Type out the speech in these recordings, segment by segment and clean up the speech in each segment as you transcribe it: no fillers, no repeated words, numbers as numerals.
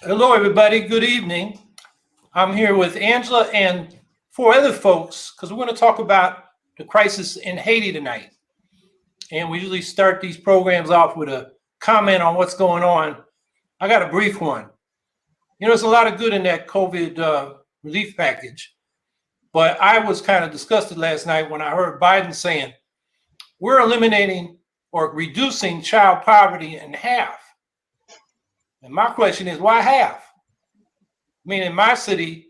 Hello, everybody. Good evening. I'm here with Angela and four other folks because we're going to talk about the crisis in Haiti tonight. And we usually start these programs off with a comment on what's going on. I got a brief one. There's a lot of good in that COVID relief package, but I was kind of disgusted last night when I heard Biden saying we're eliminating or reducing child poverty in half. And my question is, why half? I mean, in my city,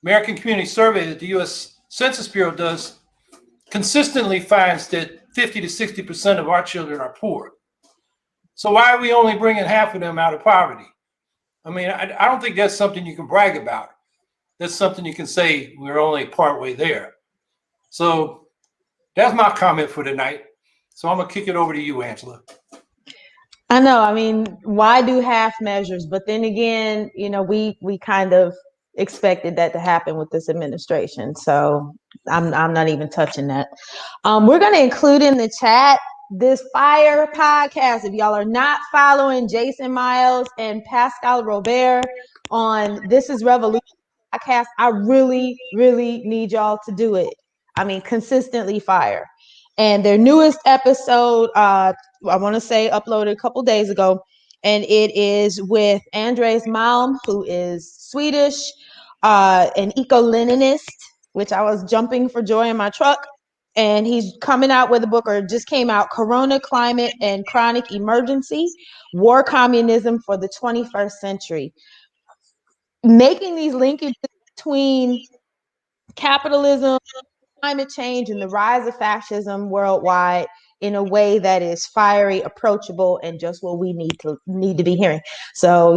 American Community Survey that the U.S. Census Bureau does consistently finds that 50 to 60% of our children are poor. So why are we only bringing half of them out of poverty? I mean, I don't think that's something you can brag about. That's something you can say we're only partway there. So that's my comment for tonight. So I'm going to kick it over to you, Angela. I know. I mean, why do half measures? But then again, we kind of expected that to happen with this administration. So I'm not even touching that. We're going to include in the chat this fire podcast. If y'all are not following Jason Miles and Pascal Robert on This Is Revolution podcast, I really, really need y'all to do it. I mean, consistently fire. And their newest episode, I want to say uploaded a couple days ago, and it is with Andres Malm, who is Swedish, an eco-Leninist, which I was jumping for joy in my truck. And he's coming out with a book, or just came out, Corona, Climate, and Chronic Emergency, War Communism for the 21st Century. Making these linkages between capitalism, climate change, and the rise of fascism worldwide in a way that is fiery, approachable, and just what we need to be hearing. So,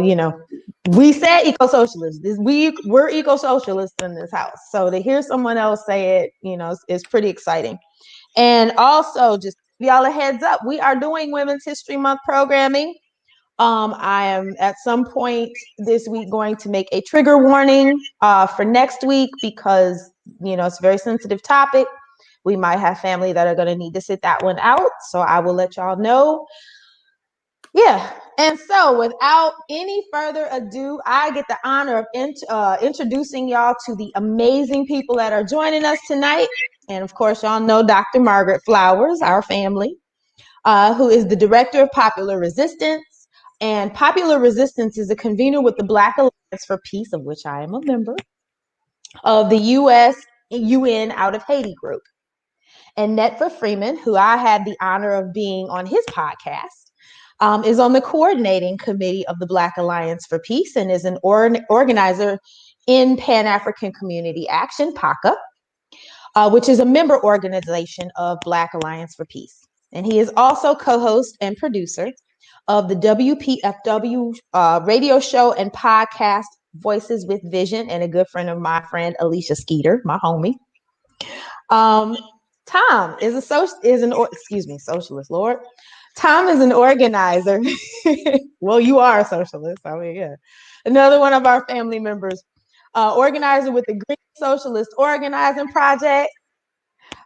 we said eco-socialists. We're eco-socialists in this house. So to hear someone else say it, is pretty exciting. And also, just give y'all a heads up, we are doing Women's History Month programming. I am at some point this week going to make a trigger warning for next week because, it's a very sensitive topic. We might have family that are going to need to sit that one out. So I will let y'all know. Yeah. And so without any further ado, I get the honor of introducing y'all to the amazing people that are joining us tonight. And of course, y'all know Dr. Margaret Flowers, our family, who is the director of Popular Resistance. And Popular Resistance is a convener with the Black Alliance for Peace, of which I am a member, of the UN Out of Haiti group. And Netfa Freeman, who I had the honor of being on his podcast, is on the coordinating committee of the Black Alliance for Peace and is an organizer in Pan-African Community Action, PACA, which is a member organization of Black Alliance for Peace. And he is also co-host and producer of the WPFW radio show and podcast Voices with Vision, and a good friend of my friend Alicia Skeeter, my homie. Tom is socialist, Lord. Tom is an organizer. Well, you are a socialist. I mean, yeah. Another one of our family members, organizer with the Green Socialist Organizing Project,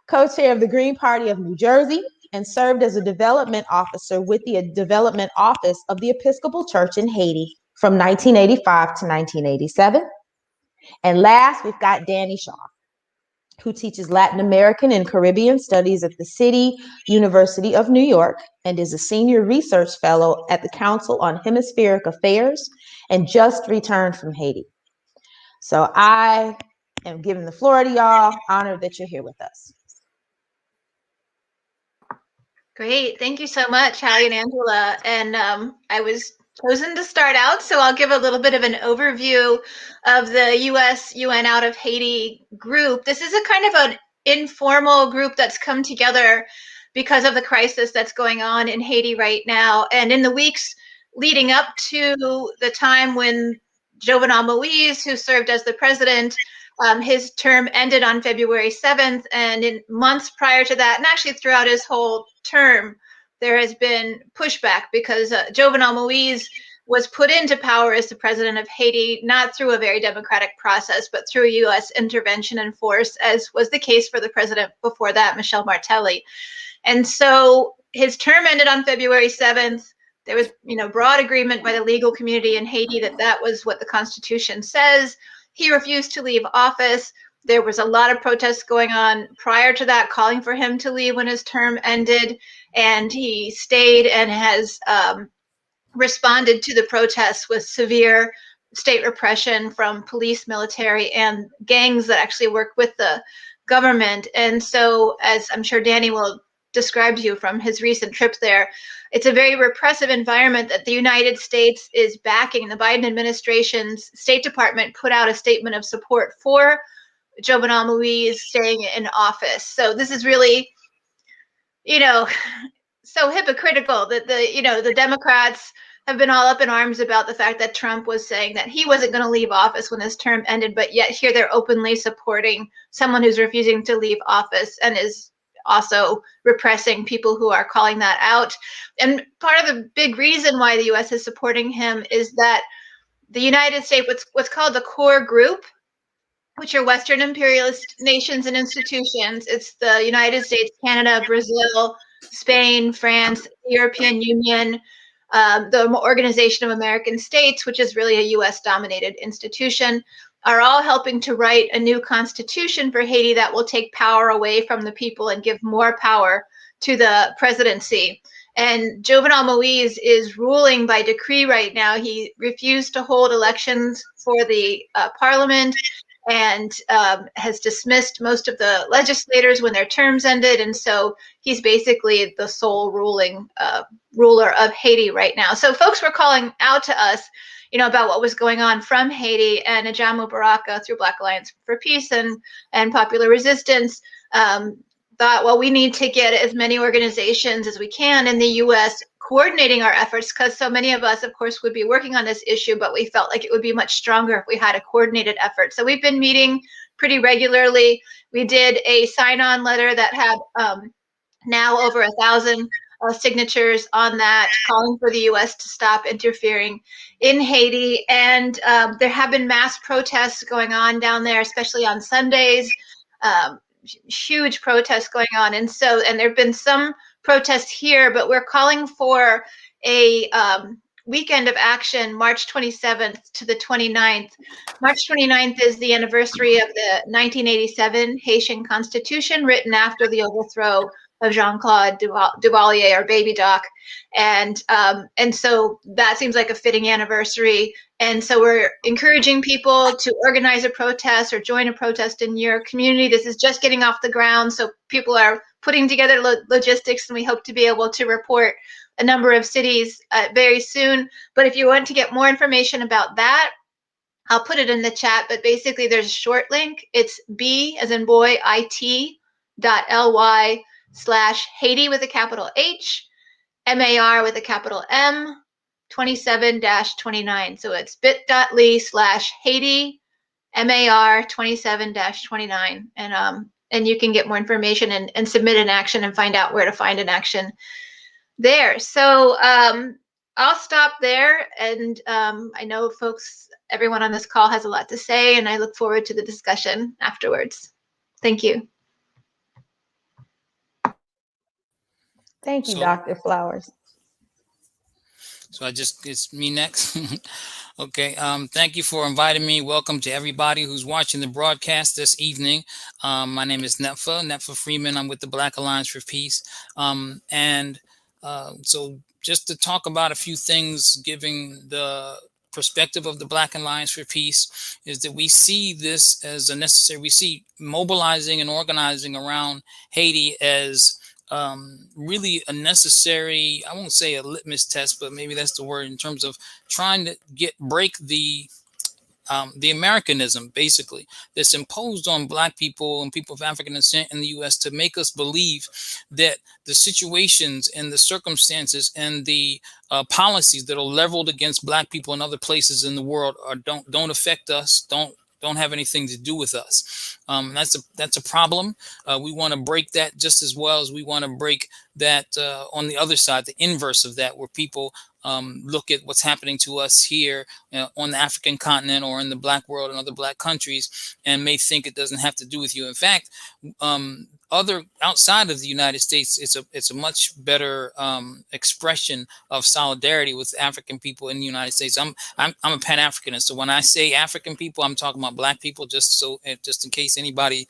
co-chair of the Green Party of New Jersey, and served as a development officer with the Development Office of the Episcopal Church in Haiti from 1985 to 1987. And last, we've got Danny Shaw, who teaches Latin American and Caribbean Studies at the City University of New York and is a senior research fellow at the Council on Hemispheric Affairs and just returned from Haiti. So I am giving the floor to y'all. Honored that you're here with us. Great. Thank you so much, Howie and Angela. And I was chosen to start out, so I'll give a little bit of an overview of the U.S. UN Out of Haiti group. This is a kind of an informal group that's come together because of the crisis that's going on in Haiti right now. And in the weeks leading up to the time when Jovenel Moise, who served as the president, his term ended on February 7th, and in months prior to that, and actually throughout his whole term, there has been pushback because Jovenel Moise was put into power as the president of Haiti, not through a very democratic process, but through U.S. intervention and force, as was the case for the president before that, Michel Martelly. And so his term ended on February 7th. there was, broad agreement by the legal community in Haiti that that was what the Constitution says. He refused to leave office. There was a lot of protests going on prior to that, calling for him to leave when his term ended, and he stayed and has responded to the protests with severe state repression from police, military, and gangs that actually work with the government. And so, as I'm sure Danny will describe to you from his recent trip there, it's a very repressive environment that the United States is backing. The Biden administration's State Department put out a statement of support for Jovenel Moise staying in office. So this is really, so hypocritical that the Democrats have been all up in arms about the fact that Trump was saying that he wasn't going to leave office when his term ended, but yet here they're openly supporting someone who's refusing to leave office and is also repressing people who are calling that out. And part of the big reason why the U.S. is supporting him is that the United States, what's called the core group, which are Western imperialist nations and institutions. It's the United States, Canada, Brazil, Spain, France, the European Union, the Organization of American States, which is really a US-dominated institution, are all helping to write a new constitution for Haiti that will take power away from the people and give more power to the presidency. And Jovenel Moise is ruling by decree right now. He refused to hold elections for the parliament and has dismissed most of the legislators when their terms ended. And so he's basically the sole ruling ruler of Haiti right now. So folks were calling out to us, about what was going on from Haiti, and Ajamu Baraka through Black Alliance for Peace and Popular Resistance thought, well, we need to get as many organizations as we can in the U.S. coordinating our efforts, because so many of us, of course, would be working on this issue, but we felt like it would be much stronger if we had a coordinated effort. So we've been meeting pretty regularly. We did a sign-on letter that had now over 1,000 signatures on that, calling for the U.S. to stop interfering in Haiti. And there have been mass protests going on down there, especially on Sundays. Huge protests going on. And there have been some protests here, but we're calling for a weekend of action, March 27th to the 29th. March 29th is the anniversary of the 1987 Haitian Constitution, written after the overthrow of Jean-Claude Duvalier, or Baby Doc. And so that seems like a fitting anniversary. And so we're encouraging people to organize a protest or join a protest in your community. This is just getting off the ground, so people are putting together logistics, and we hope to be able to report a number of cities very soon. But if you want to get more information about that, I'll put it in the chat, but basically there's a short link. It's B as in boy, IT.ly/Haiti with a capital H, MAR with a capital M, 27-29. So it's bit.ly/Haiti, MAR 27-29. And you can get more information and submit an action and find out where to find an action there. So I'll stop there. And I know everyone on this call has a lot to say, and I look forward to the discussion afterwards. Thank you. Thank you, Dr. Flowers. So it's me next. Okay. Thank you for inviting me. Welcome to everybody who's watching the broadcast this evening. My name is Netfa Freeman. I'm with the Black Alliance for Peace. So just to talk about a few things, giving the perspective of the Black Alliance for Peace, is that we see this as a necessary, we see mobilizing and organizing around Haiti as really a necessary, I won't say a litmus test, but maybe that's the word, in terms of trying to break the Americanism, basically, that's imposed on Black people and people of African descent in the U.S. to make us believe that the situations and the circumstances and the policies that are leveled against Black people in other places in the world don't affect us, don't have anything to do with us. That's a problem. We want to break that just as well as we want to break that on the other side, the inverse of that, where people look at what's happening to us here on the African continent or in the Black world and other Black countries, and may think it doesn't have to do with you. In fact, other outside of the United States, it's a much better expression of solidarity with African people in the United States. I'm a Pan-Africanist, so when I say African people, I'm talking about Black people. Just in case anybody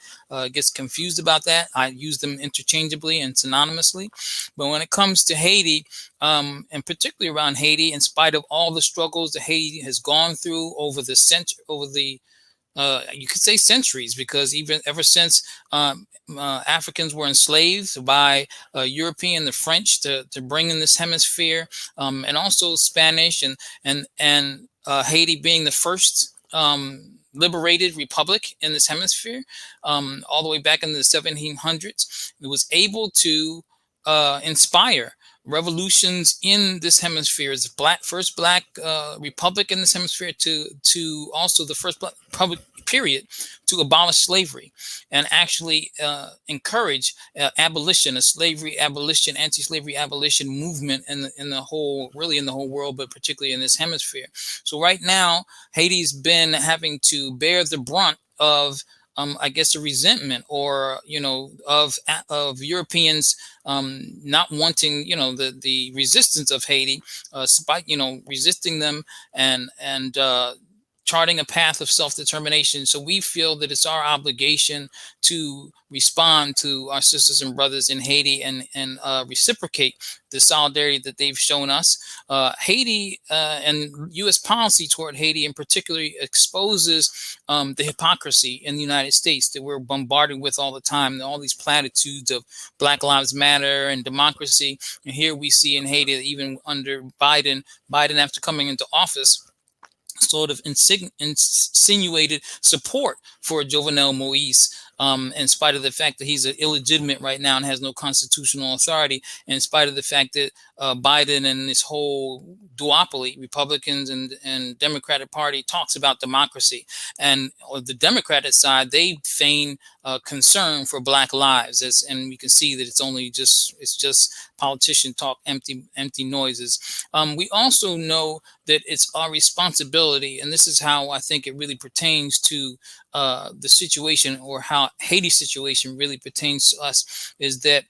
gets confused about that, I use them interchangeably and synonymously. But when it comes to Haiti, and particularly around Haiti, in spite of all the struggles that Haiti has gone through over the you could say centuries, because ever since Africans were enslaved by European, the French, to bring in this hemisphere, and also Spanish and Haiti being the first liberated republic in this hemisphere, all the way back in the 1700s, it was able to inspire revolutions in this hemisphere. It's first black republic in this hemisphere to also the first black republic period to abolish slavery and actually encourage abolition, a slavery abolition, anti-slavery abolition movement in the whole world, but particularly in this hemisphere. So right now, Haiti's been having to bear the brunt of I guess a resentment, or of Europeans not wanting the resistance of Haiti, resisting them and charting a path of self-determination. So we feel that it's our obligation to respond to our sisters and brothers in Haiti and reciprocate the solidarity that they've shown us. Haiti and U.S. policy toward Haiti in particular exposes the hypocrisy in the United States that we're bombarded with all the time, all these platitudes of Black Lives Matter and democracy. And here we see in Haiti that even under Biden after coming into office, sort of insinuated support for Jovenel Moïse, in spite of the fact that he's illegitimate right now and has no constitutional authority, and in spite of the fact that Biden and this whole duopoly, Republicans and Democratic Party, talks about democracy. And on the Democratic side, they feign concern for Black lives, and we can see that it's just politician talk, empty noises. We also know that it's our responsibility, and this is how I think it really pertains to the situation, or how Haiti's situation really pertains to us, is that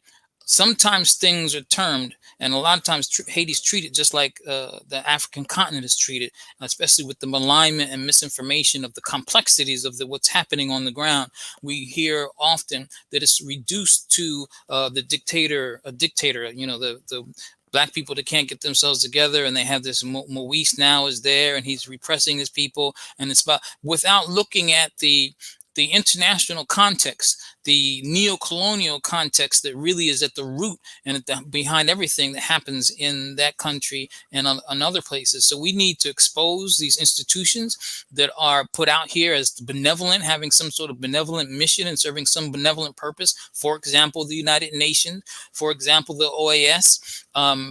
sometimes things are termed, and a lot of times Haiti's treated just like the African continent is treated, especially with the malignment and misinformation of the complexities of what's happening on the ground. We hear often that it's reduced to a dictator, the Black people that can't get themselves together, and they have this Moïse now is there, and he's repressing his people, and it's about, without looking at the international context, the neo-colonial context that really is at the root and behind everything that happens in that country and on other places. So we need to expose these institutions that are put out here as benevolent, having some sort of benevolent mission and serving some benevolent purpose. For example, the United Nations, for example, the OAS,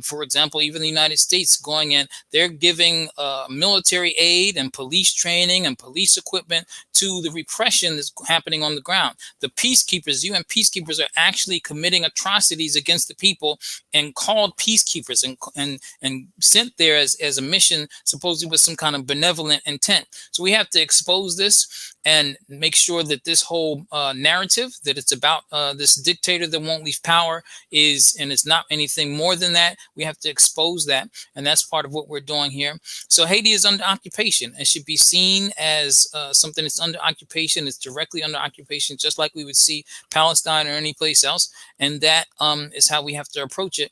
for example, even the United States going in, they're giving military aid and police training and police equipment to the repression that's happening on the ground. The peacekeepers, UN peacekeepers, are actually committing atrocities against the people and called peacekeepers and sent there as a mission, supposedly with some kind of benevolent intent. So we have to expose this and make sure that this whole narrative that it's about this dictator that won't leave power and it's not anything more than that. We have to expose that, and that's part of what we're doing here. So Haiti is under occupation. It should be seen as something that's under occupation. It's directly under occupation, just like we would see Palestine or any place else, and that is how we have to approach it.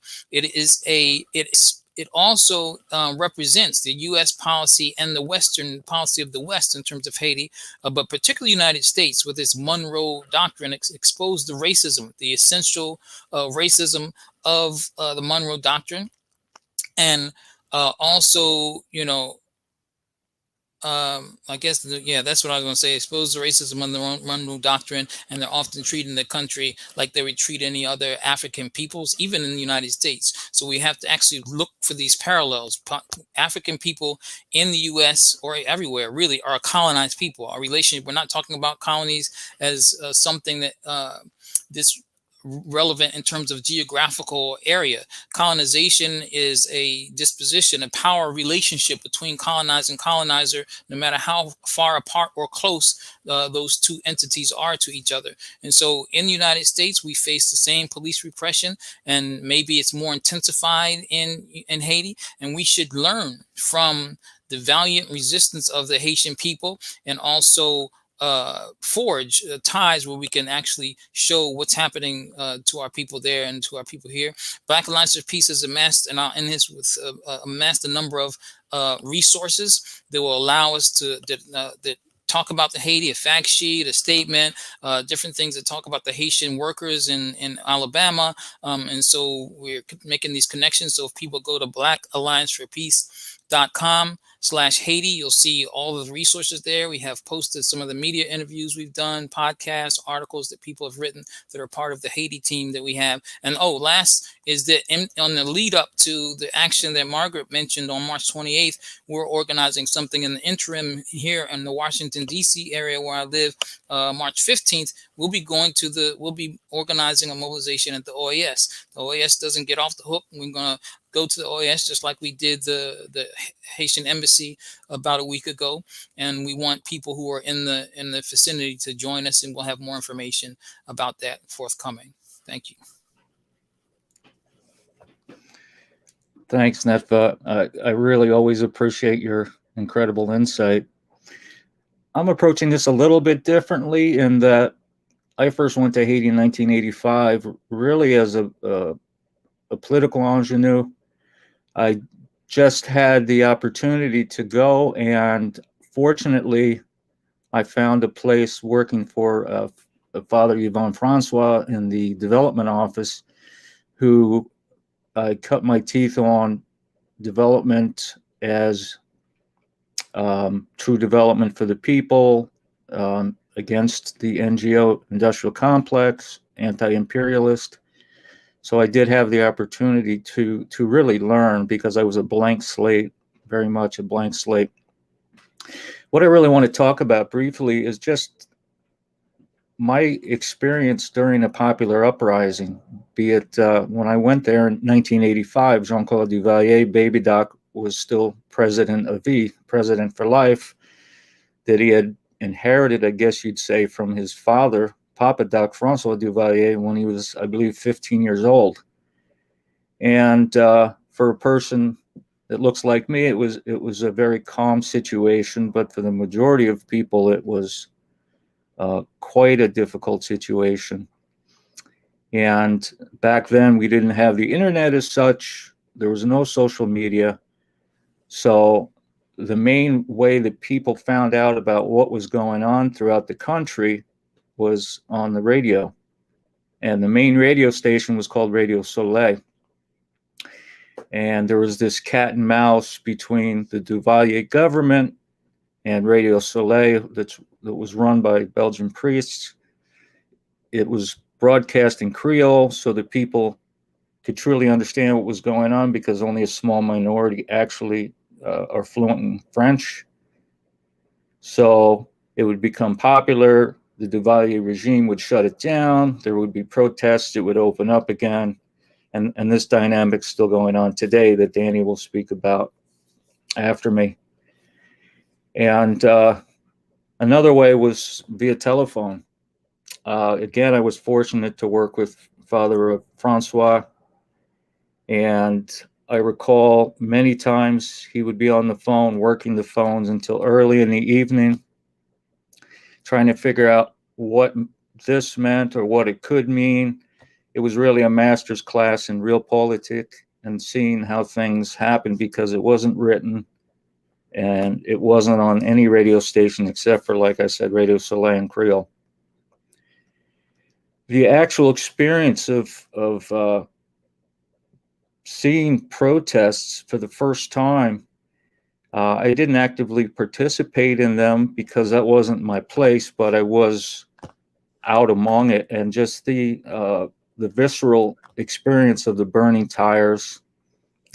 It also represents the U.S. policy and the Western policy of the West in terms of Haiti, but particularly the United States with its Monroe Doctrine exposed the racism, the essential racism of the Monroe Doctrine, and also, I guess, that's what I was going to say. Expose the racism on the Monroe Doctrine, and they're often treating the country like they would treat any other African peoples, even in the United States. So we have to actually look for these parallels. African people in the U.S. or everywhere really are colonized people. Our relationship, we're not talking about colonies as something that this relevant in terms of geographical area. Colonization is a disposition, a power relationship between colonized and colonizer, no matter how far apart or close those two entities are to each other. And so in the United States, we face the same police repression, and maybe it's more intensified in Haiti. And we should learn from the valiant resistance of the Haitian people, and also forge ties where we can actually show what's happening to our people there and to our people here. Black Alliance for Peace has amassed, and in this with amassed a number of resources that will allow us to that talk about the Haiti, a fact sheet, a statement, different things that talk about the Haitian workers in Alabama. And so we're making these connections. So if people go to blackallianceforpeace.com/Haiti, you'll see all of the resources there. We have posted some of the media interviews we've done, podcasts, articles that people have written that are part of the Haiti team that we have. And last is that on the lead up to the action that Margaret mentioned on March 28th, we're organizing something in the interim here in the Washington, D.C. area where I live. March 15th, we'll be organizing a mobilization at the OAS. The OAS doesn't get off the hook. We're going to go to the OAS just like we did the Haitian embassy about a week ago, and we want people who are in the vicinity to join us, and we'll have more information about that forthcoming. Thank you. Thanks, Netfa. I really always appreciate your incredible insight. I'm approaching this a little bit differently in that I first went to Haiti in 1985, really as a political ingenue. I just had the opportunity to go, and fortunately, I found a place working for Father Yvon Francois in the development office, who I cut my teeth on development as true development for the people, against the NGO industrial complex, anti-imperialist. So I did have the opportunity to really learn, because I was a blank slate, very much a blank slate. What I really want to talk about briefly is just my experience during a popular uprising, be it when I went there in 1985, Jean-Claude Duvalier, Baby Doc, was still president of president for life, that he had inherited, I guess you'd say, from his father, Papa Doc Francois Duvalier, when he was, I believe, 15 years old. And for a person that looks like me, it was a very calm situation, but for the majority of people, it was quite a difficult situation. And back then, we didn't have the internet as such. There was no social media. So the main way that people found out about what was going on throughout the country was on the radio. And the main radio station was called Radio Soleil. And there was this cat and mouse between the Duvalier government and Radio Soleil that was run by Belgian priests. It was broadcast in Creole so that people could truly understand what was going on, because only a small minority actually are fluent in French. So it would become popular. The Duvalier regime would shut it down. There would be protests. It would open up again. And this dynamic's still going on today that Danny will speak about after me. And another way was via telephone. Again, I was fortunate to work with Father Francois, and I recall many times he would be on the phone, working the phones until early in the evening, trying to figure out what this meant or what it could mean. It was really a master's class in realpolitik and seeing how things happen, because it wasn't written and it wasn't on any radio station except for, like I said, Radio Soleil and Creole. The actual experience of seeing protests for the first time, I didn't actively participate in them because that wasn't my place, but I was out among it, and just the visceral experience of the burning tires,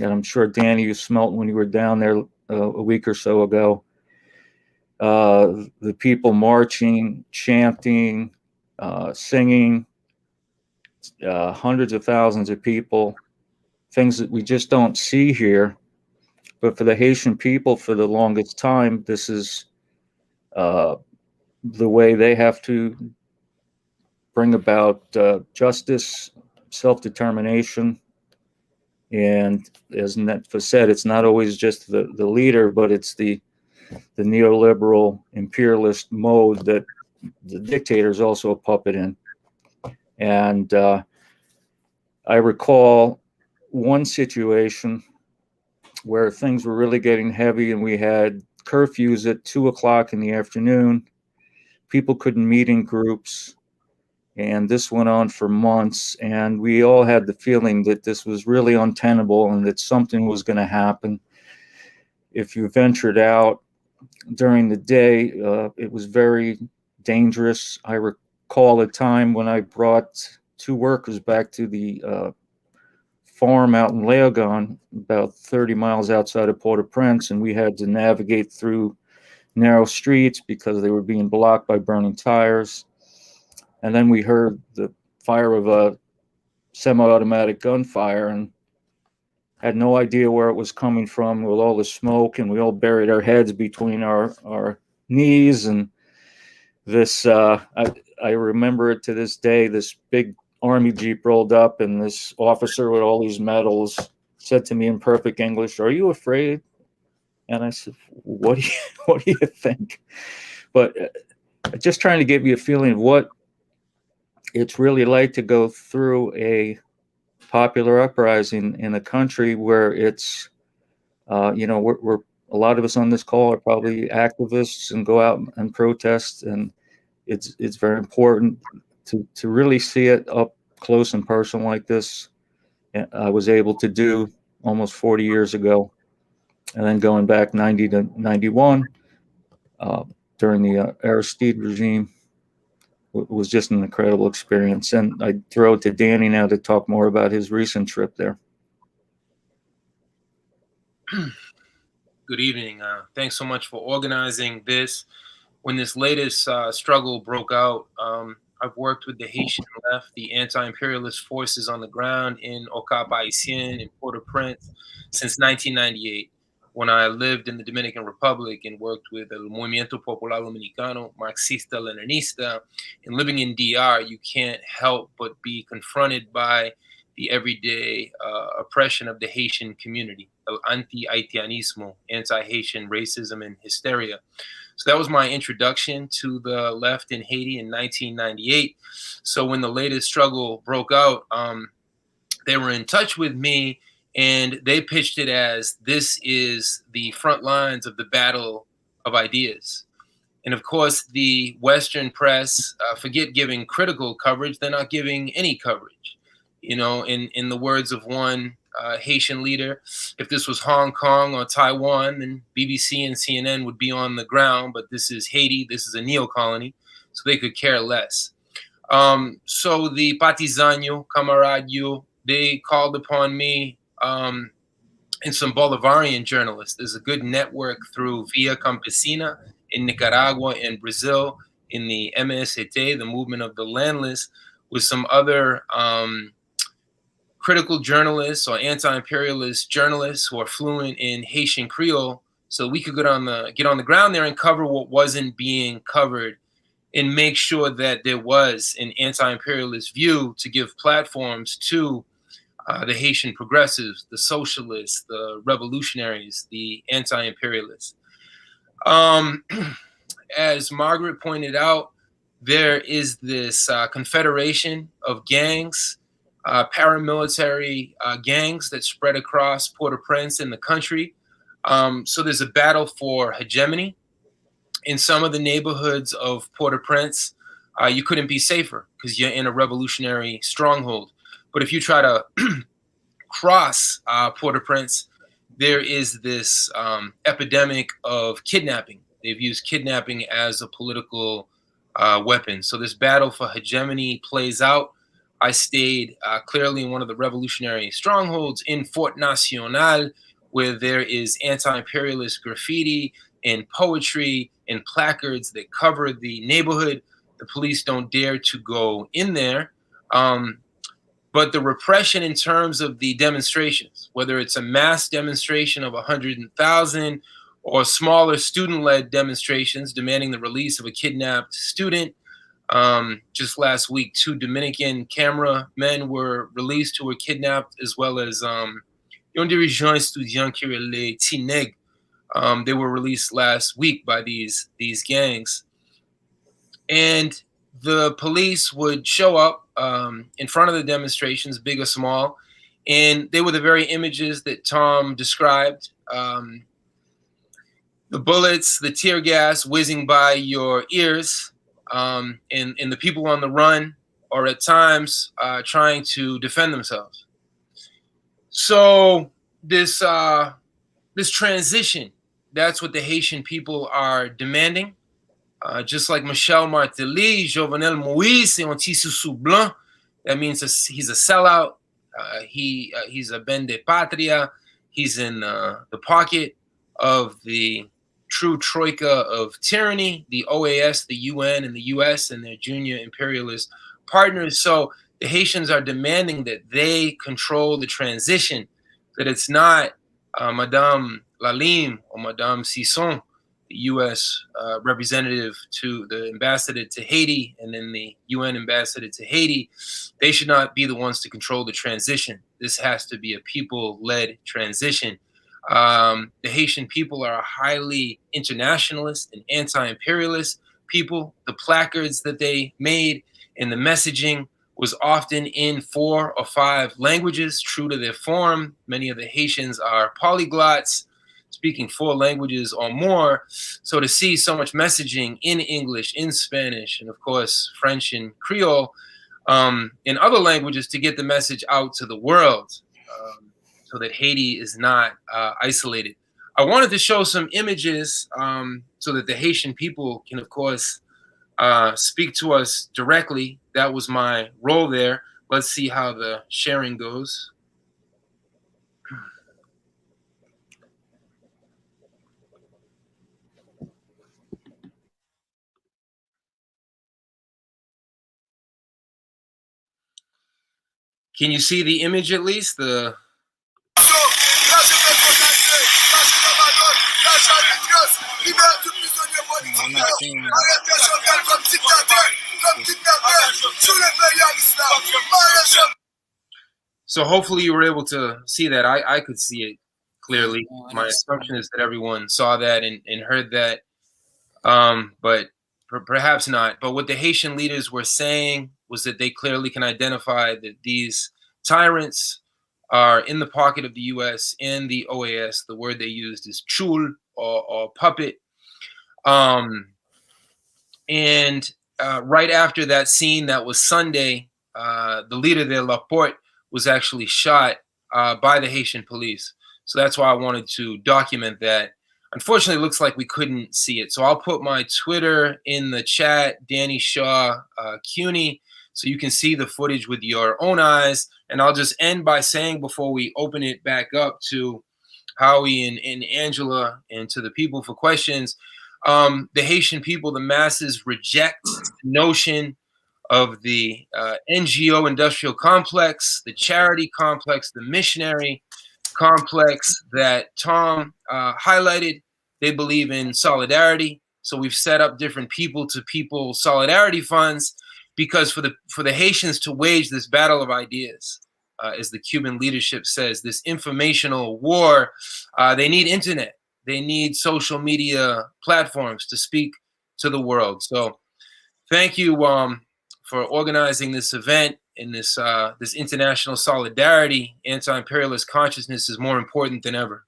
and I'm sure, Danny, you smelt when you were down there a week or so ago. The people marching, chanting, singing, hundreds of thousands of people, things that we just don't see here. But for the Haitian people, for the longest time, this is the way they have to bring about justice, self-determination. And as Netfa said, it's not always just the leader, but it's the neoliberal imperialist mode that the dictator is also a puppet in. And I recall one situation where things were really getting heavy and we had curfews at 2:00 in the afternoon. People couldn't meet in groups. And this went on for months. And we all had the feeling that this was really untenable and that something was going to happen. If you ventured out during the day, it was very dangerous. I recall a time when I brought 2 workers back to the farm out in Leogon, about 30 miles outside of Port-au-Prince, and we had to navigate through narrow streets because they were being blocked by burning tires. And then we heard the fire of a semi-automatic gunfire and had no idea where it was coming from with all the smoke, and we all buried our heads between our knees. And this, I remember it to this day, this big Army Jeep rolled up, and this officer with all these medals said to me in perfect English, "Are you afraid?" And I said, what do you think? But just trying to give you a feeling of what it's really like to go through a popular uprising in a country where it's, we're a lot of us on this call are probably activists and go out and protest, and it's very important to really see it up close and personal like this. I was able to do almost 40 years ago, and then going back 90 to 91 during the Aristide regime was just an incredible experience. And I throw it to Danny now to talk more about his recent trip there. Good evening. Thanks so much for organizing this. When this latest struggle broke out, I've worked with the Haitian left, the anti-imperialist forces on the ground in Cap Haitien and Port-au-Prince since 1998, when I lived in the Dominican Republic and worked with El Movimiento Popular Dominicano, Marxista-Leninista. And living in DR, you can't help but be confronted by the everyday oppression of the Haitian community, el anti-Haitianismo, anti-Haitian racism and hysteria. So that was my introduction to the left in Haiti in 1998. So when the latest struggle broke out, they were in touch with me, and they pitched it as, this is the front lines of the battle of ideas. And of course, the Western press, forget giving critical coverage, they're not giving any coverage. You know, in the words of one Haitian leader, if this was Hong Kong or Taiwan, then BBC and CNN would be on the ground, but this is Haiti, this is a neo-colony, so they could care less. So the Partisanio, Camaradio, they called upon me and some Bolivarian journalists. There's a good network through Via Campesina in Nicaragua and Brazil, in the MST, the movement of the landless, with some other critical journalists or anti-imperialist journalists who are fluent in Haitian Creole, so we could get on the ground there and cover what wasn't being covered, and make sure that there was an anti-imperialist view to give platforms to the Haitian progressives, the socialists, the revolutionaries, the anti-imperialists. As Margaret pointed out, there is this confederation of gangs, paramilitary gangs that spread across Port-au-Prince in the country. So there's a battle for hegemony. In some of the neighborhoods of Port-au-Prince, you couldn't be safer because you're in a revolutionary stronghold. But if you try to cross Port-au-Prince, there is this epidemic of kidnapping. They've used kidnapping as a political weapon. So this battle for hegemony plays out. I stayed clearly in one of the revolutionary strongholds in Fort Nacional, where there is anti-imperialist graffiti and poetry and placards that cover the neighborhood. The police don't dare to go in there. but the repression in terms of the demonstrations, whether it's a mass demonstration of 100,000 or smaller student-led demonstrations demanding the release of a kidnapped student. Just last week, 2 Dominican cameramen were released who were kidnapped, as well as un dirigeant étudiant qui est les Tineg. They were released last week by these gangs. And the police would show up in front of the demonstrations, big or small, and they were the very images that Tom described. The bullets, the tear gas whizzing by your ears, and the people on the run are at times trying to defend themselves. So this transition, that's what the Haitian people are demanding. Just like Michel Martelly, Jovenel Moïse, et un tissu sous blanc, that means he's a sellout. He's a ben de patria. He's in the pocket of the true troika of tyranny, the OAS, the UN, and the US, and their junior imperialist partners. So the Haitians are demanding that they control the transition, that it's not Madame Lalime or Madame Sisson, the US representative to the ambassador to Haiti, and then the UN ambassador to Haiti. They should not be the ones to control the transition. This has to be a people-led transition. The Haitian people are a highly internationalist and anti-imperialist people. The placards that they made and the messaging was often in 4 or 5 languages, true to their form. Many of the Haitians are polyglots, speaking 4 languages or more. So to see so much messaging in English, in Spanish, and of course, French and Creole, in other languages to get the message out to the world, so that Haiti is not isolated. I wanted to show some images so that the Haitian people can, of course, speak to us directly. That was my role there. Let's see how the sharing goes. Can you see the image at least? The So hopefully you were able to see that. I could see it clearly. My assumption is that everyone saw that and heard that, but perhaps not. But what the Haitian leaders were saying was that they clearly can identify that these tyrants are in the pocket of the US and the OAS. The word they used is chul, or puppet. And right after that scene, that was Sunday, the leader there, Laporte, was actually shot by the Haitian police. So that's why I wanted to document that. Unfortunately, it looks like we couldn't see it. So I'll put my Twitter in the chat, Danny Shaw CUNY, so you can see the footage with your own eyes. And I'll just end by saying, before we open it back up to Howie and Angela and to the people for questions, the Haitian people, the masses, reject the notion of the NGO industrial complex, the charity complex, the missionary complex that Tom highlighted. They believe in solidarity. So we've set up different people-to-people solidarity funds, because for the Haitians to wage this battle of ideas, as the Cuban leadership says, this informational war, they need internet. They need social media platforms to speak to the world. So thank you for organizing this event. And this international solidarity. Anti-imperialist consciousness is more important than ever.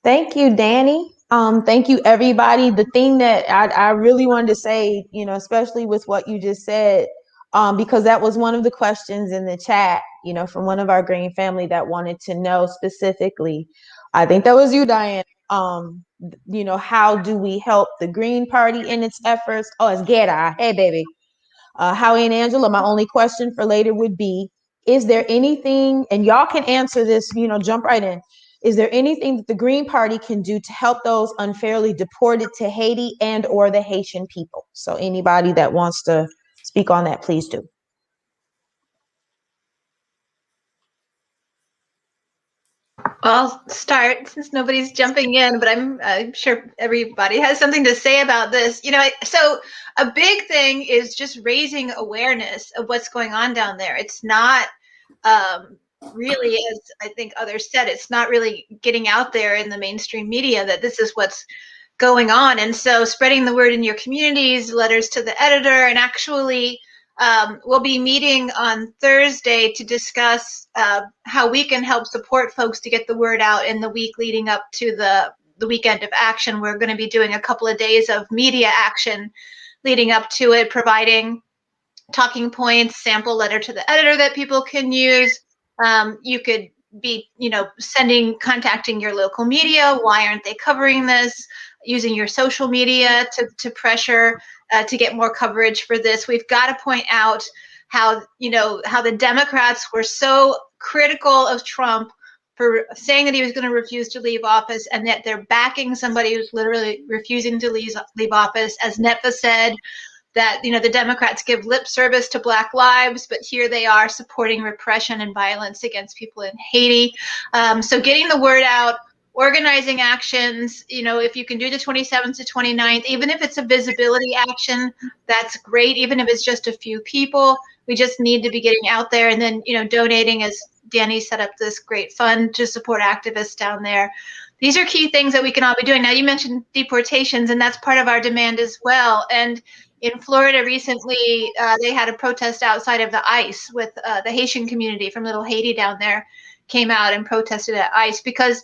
Thank you, Danny. Thank you, everybody. The thing that I really wanted to say, especially with what you just said, because that was one of the questions in the chat, from one of our Green family that wanted to know specifically. I think that was you, Diane. How do we help the Green Party in its efforts? Oh, it's Geta. Hey, baby. Howie and Angela, my only question for later would be, is there anything, and y'all can answer this, jump right in. Is there anything that the Green Party can do to help those unfairly deported to Haiti and or the Haitian people? So anybody that wants to speak on that, please do. I'll start since nobody's jumping in, but I'm sure everybody has something to say about this. So a big thing is just raising awareness of what's going on down there. It's not really, as I think others said, it's not really getting out there in the mainstream media that this is what's going on. And so spreading the word in your communities, letters to the editor, and actually we'll be meeting on Thursday to discuss how we can help support folks to get the word out in the week leading up to the weekend of action. We're going to be doing a couple of days of media action leading up to it, providing talking points, sample letter to the editor that people can use. You could be, contacting your local media. Why aren't they covering this? Using your social media to pressure to get more coverage for this. We've got to point out how the Democrats were so critical of Trump for saying that he was going to refuse to leave office, and that they're backing somebody who's literally refusing to leave office. As Netfa said, that the Democrats give lip service to Black lives, but here they are supporting repression and violence against people in Haiti. So getting the word out, organizing actions, if you can do the 27th to 29th, even if it's a visibility action, that's great. Even if it's just a few people, we just need to be getting out there, and then, donating, as Danny set up this great fund to support activists down there. These are key things that we can all be doing. Now, you mentioned deportations, and that's part of our demand as well. And in Florida recently, they had a protest outside of the ICE with the Haitian community from Little Haiti down there came out and protested at ICE because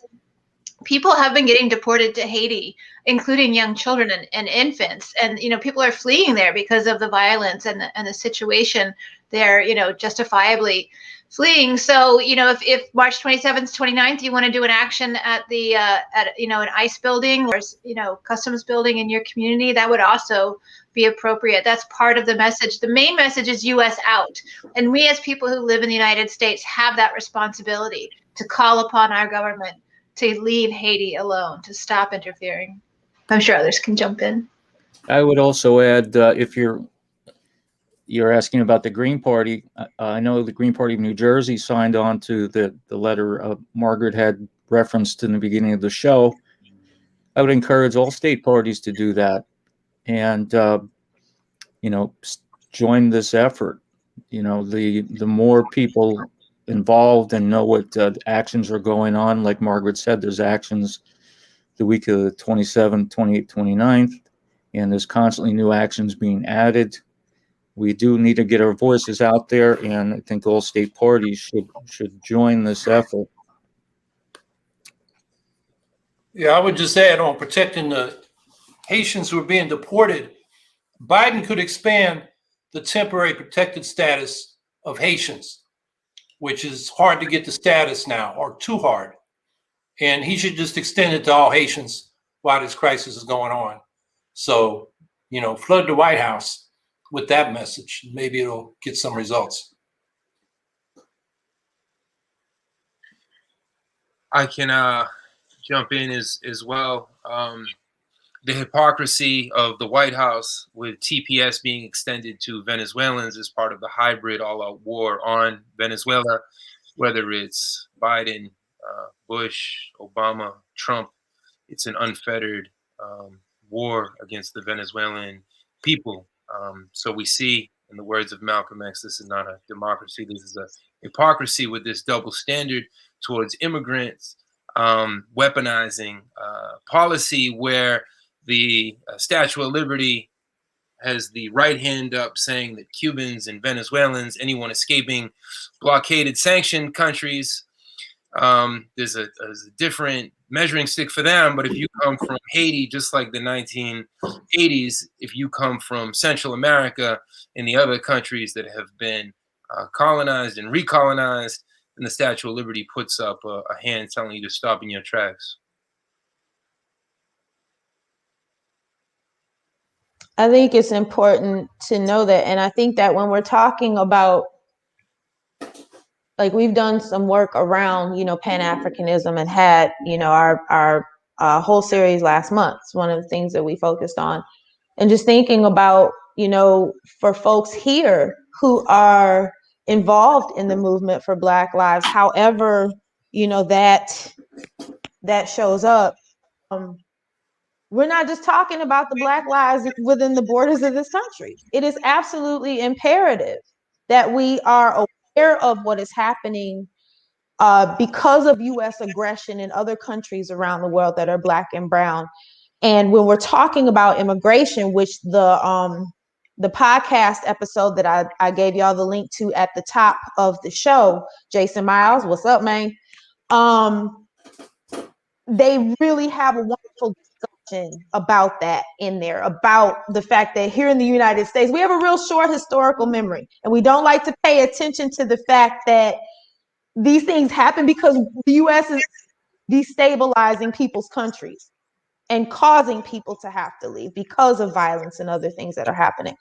people have been getting deported to Haiti, including young children and infants. And, people are fleeing there because of the violence and the situation there, justifiably fleeing. So, if March 27th, 29th, you want to do an action at the, an ICE building or, customs building in your community, that would also be appropriate. That's part of the message. The main message is U.S. out. And we as people who live in the United States have that responsibility to call upon our government to leave Haiti alone, to stop interfering. I'm sure others can jump in. I would also add, if you're asking about the Green Party, I know the Green Party of New Jersey signed on to the letter Margaret had referenced in the beginning of the show. I would encourage all state parties to do that and, join this effort. The more people involved and know what actions are going on, like Margaret said, there's actions the week of the 27th, 28th, 29th, and there's constantly new actions being added. We do need to get our voices out there, and I think all state parties should join this effort. Yeah, I would just add on protecting the Haitians who are being deported. Biden could expand the temporary protected status of Haitians, which is hard to get the status now, or too hard. And he should just extend it to all Haitians while this crisis is going on. So, flood the White House with that message. Maybe it'll get some results. I can jump in as well. The hypocrisy of the White House with TPS being extended to Venezuelans as part of the hybrid all-out war on Venezuela, whether it's Biden, Bush, Obama, Trump, it's an unfettered war against the Venezuelan people. So we see, in the words of Malcolm X, this is not a democracy. This is a hypocrisy with this double standard towards immigrants, weaponizing policy where the Statue of Liberty has the right hand up saying that Cubans and Venezuelans, anyone escaping blockaded sanctioned countries, there's a different measuring stick for them. But if you come from Haiti, just like the 1980s, if you come from Central America and the other countries that have been colonized and recolonized, then the Statue of Liberty puts up a hand telling you to stop in your tracks. I think it's important to know that. And I think that when we're talking about like we've done some work around, Pan-Africanism and had, our whole series last month. It's one of the things that we focused on. And just thinking about, for folks here who are involved in the movement for Black lives, however, that shows up. We're not just talking about the Black lives within the borders of this country. It is absolutely imperative that we are aware of what is happening because of U.S. aggression in other countries around the world that are Black and brown. And when we're talking about immigration, which the podcast episode that I gave y'all the link to at the top of the show, Jason Miles, what's up, man? They really have a wonderful discussion about that in there, about the fact that here in the United States, we have a real short historical memory, and we don't like to pay attention to the fact that these things happen because the U.S. is destabilizing people's countries and causing people to have to leave because of violence and other things that are happening.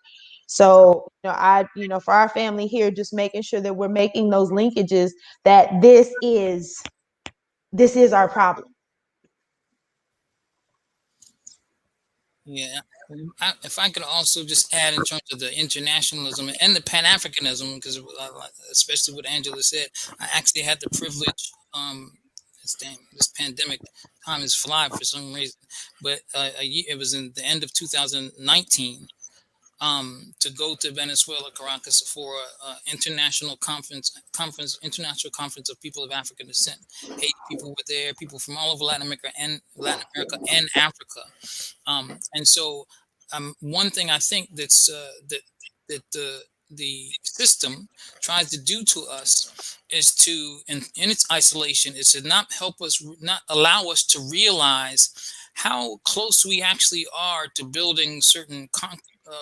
So, for our family here, just making sure that we're making those linkages, that this is our problem. Yeah. If I could also just add in terms of the internationalism and the Pan-Africanism, because especially what Angela said, I actually had the privilege, this pandemic time is fly for some reason, but it was in the end of 2019, to go to Venezuela, Caracas, for an international conference of people of African descent. Haiti people were there, people from all over Latin America and Africa. And so one thing I think that's that the system tries to do to us is to, in its isolation, is to not allow us to realize how close we actually are to building certain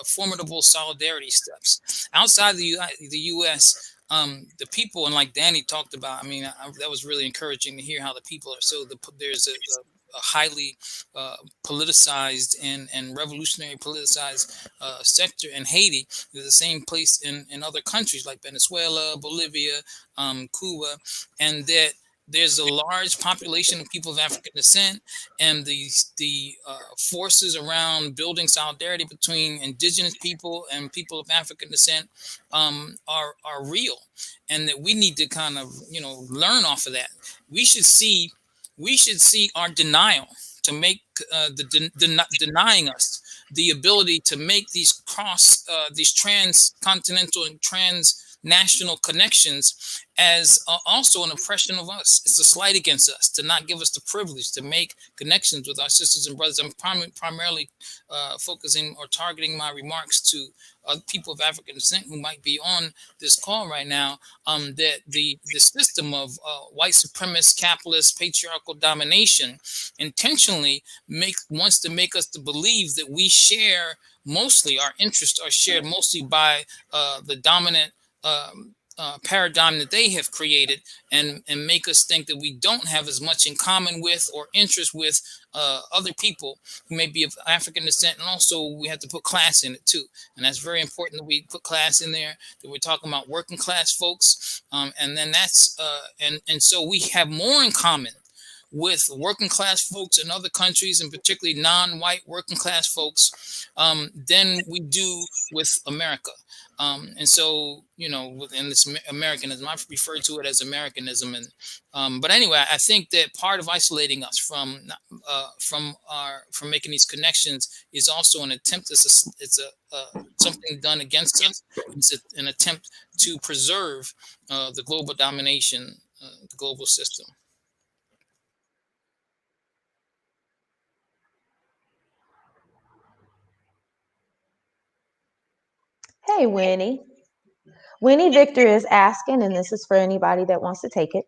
formidable solidarity steps outside the U.S. The people, and like Danny talked about, that was really encouraging to hear how the people are. So there's a highly politicized and revolutionary politicized sector in Haiti. There's the same place in other countries like Venezuela, Bolivia, Cuba, and that there's a large population of people of African descent, and the forces around building solidarity between indigenous people and people of African descent are real, and that we need to kind of learn off of that. We should see our denial to make denying us the ability to make these transcontinental and transnational connections as also an oppression of us. It's a slight against us to not give us the privilege to make connections with our sisters and brothers. I'm primarily focusing or targeting my remarks to people of African descent who might be on this call right now, that the system of white supremacist, capitalist, patriarchal domination intentionally wants to make us to believe that we share mostly, our interests are shared mostly by the dominant paradigm that they have created, and make us think that we don't have as much in common with or interest with other people who may be of African descent. And also we have to put class in it too, and that's very important that we put class in there, that we're talking about working class folks, and then that's and so we have more in common with working class folks in other countries, and particularly non-white working class folks, than we do with America. And so, within this Americanism, I've referred to it as Americanism. And but anyway, I think that part of isolating us from making these connections is also an attempt. It's something done against us. It's an attempt to preserve the global domination, the global system. Hey, Winnie. Winnie Victor is asking, and this is for anybody that wants to take it,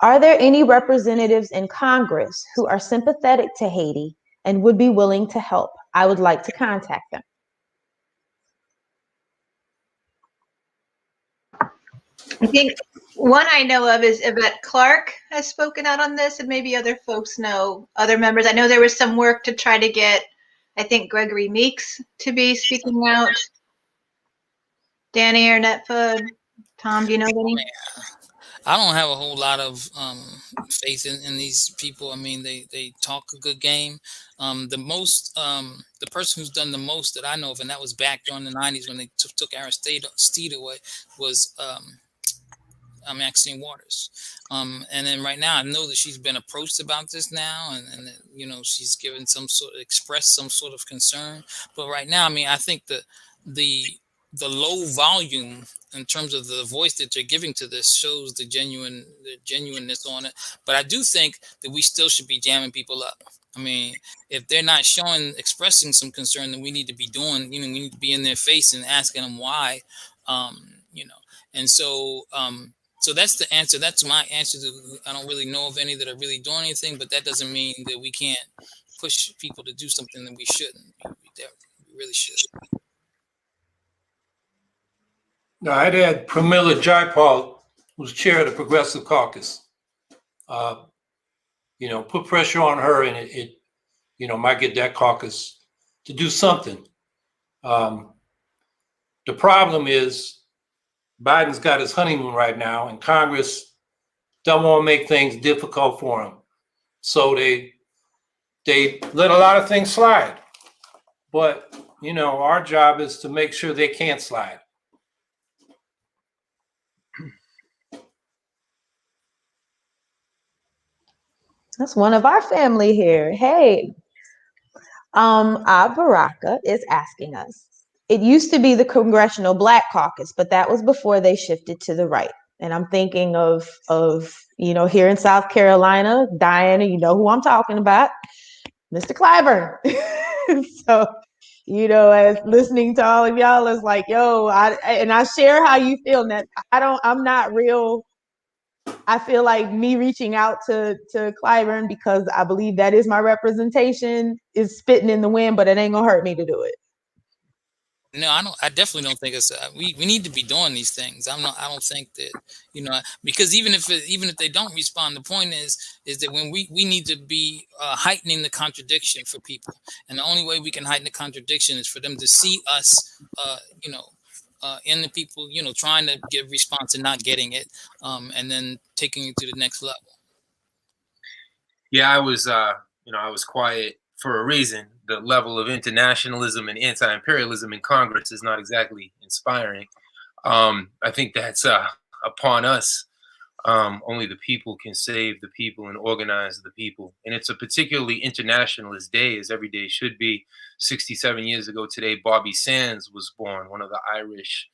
are there any representatives in Congress who are sympathetic to Haiti and would be willing to help? I would like to contact them. I think one I know of is Yvette Clarke has spoken out on this, and maybe other folks know other members. I know there was some work to try to get, I think, Gregory Meeks to be speaking out. Danny or Netfa, Tom, do you know any? I don't have a whole lot of faith in these people. I mean, they talk a good game. The person who's done the most that I know of, and that was back during the 90s when they took Aristide away, was Maxine Waters. And then right now, I know that she's been approached about this now, and you know, she's given expressed some sort of concern. But right now, I mean, I think the low volume in terms of the voice that you're giving to this shows the genuineness on it. But I do think that we still should be jamming people up. I mean, if they're not expressing some concern, then we need to be doing, you know, we need to be in their face and asking them why, you know. And so, so that's the answer. That's my answer I don't really know of any that are really doing anything, but that doesn't mean that we can't push people to do something that we shouldn't. We really should. No, I'd add Pramila Jayapal, who's chair of the Progressive Caucus. You know, put pressure on her, and it you know, might get that caucus to do something. The problem is Biden's got his honeymoon right now, and Congress don't want to make things difficult for him. So they let a lot of things slide. But, you know, our job is to make sure they can't slide. That's one of our family here. Hey, Baraka is asking us. It used to be the Congressional Black Caucus, but that was before they shifted to the right. And I'm thinking of you know, here in South Carolina, Diana, you know who I'm talking about, Mr. Clyburn. So, you know, as listening to all of y'all is like, yo, I share how you feel. That I'm not real. I feel like me reaching out to Clyburn, because I believe that is my representation, is spitting in the wind, but it ain't gonna hurt me to do it. No, I don't. I definitely don't think it's. We need to be doing these things. I don't think that, you know, because even if they don't respond, the point is that when we need to be heightening the contradiction for people, and the only way we can heighten the contradiction is for them to see us, you know, in the people, you know, trying to give response and not getting it, and then taking it to the next level. Yeah, I was, you know, I was quiet for a reason. The level of internationalism and anti-imperialism in Congress is not exactly inspiring. I think that's upon us. Only the people can save the people and organize the people. And it's a particularly internationalist day, as every day should be. 67 years ago today, Bobby Sands was born, one of the Irish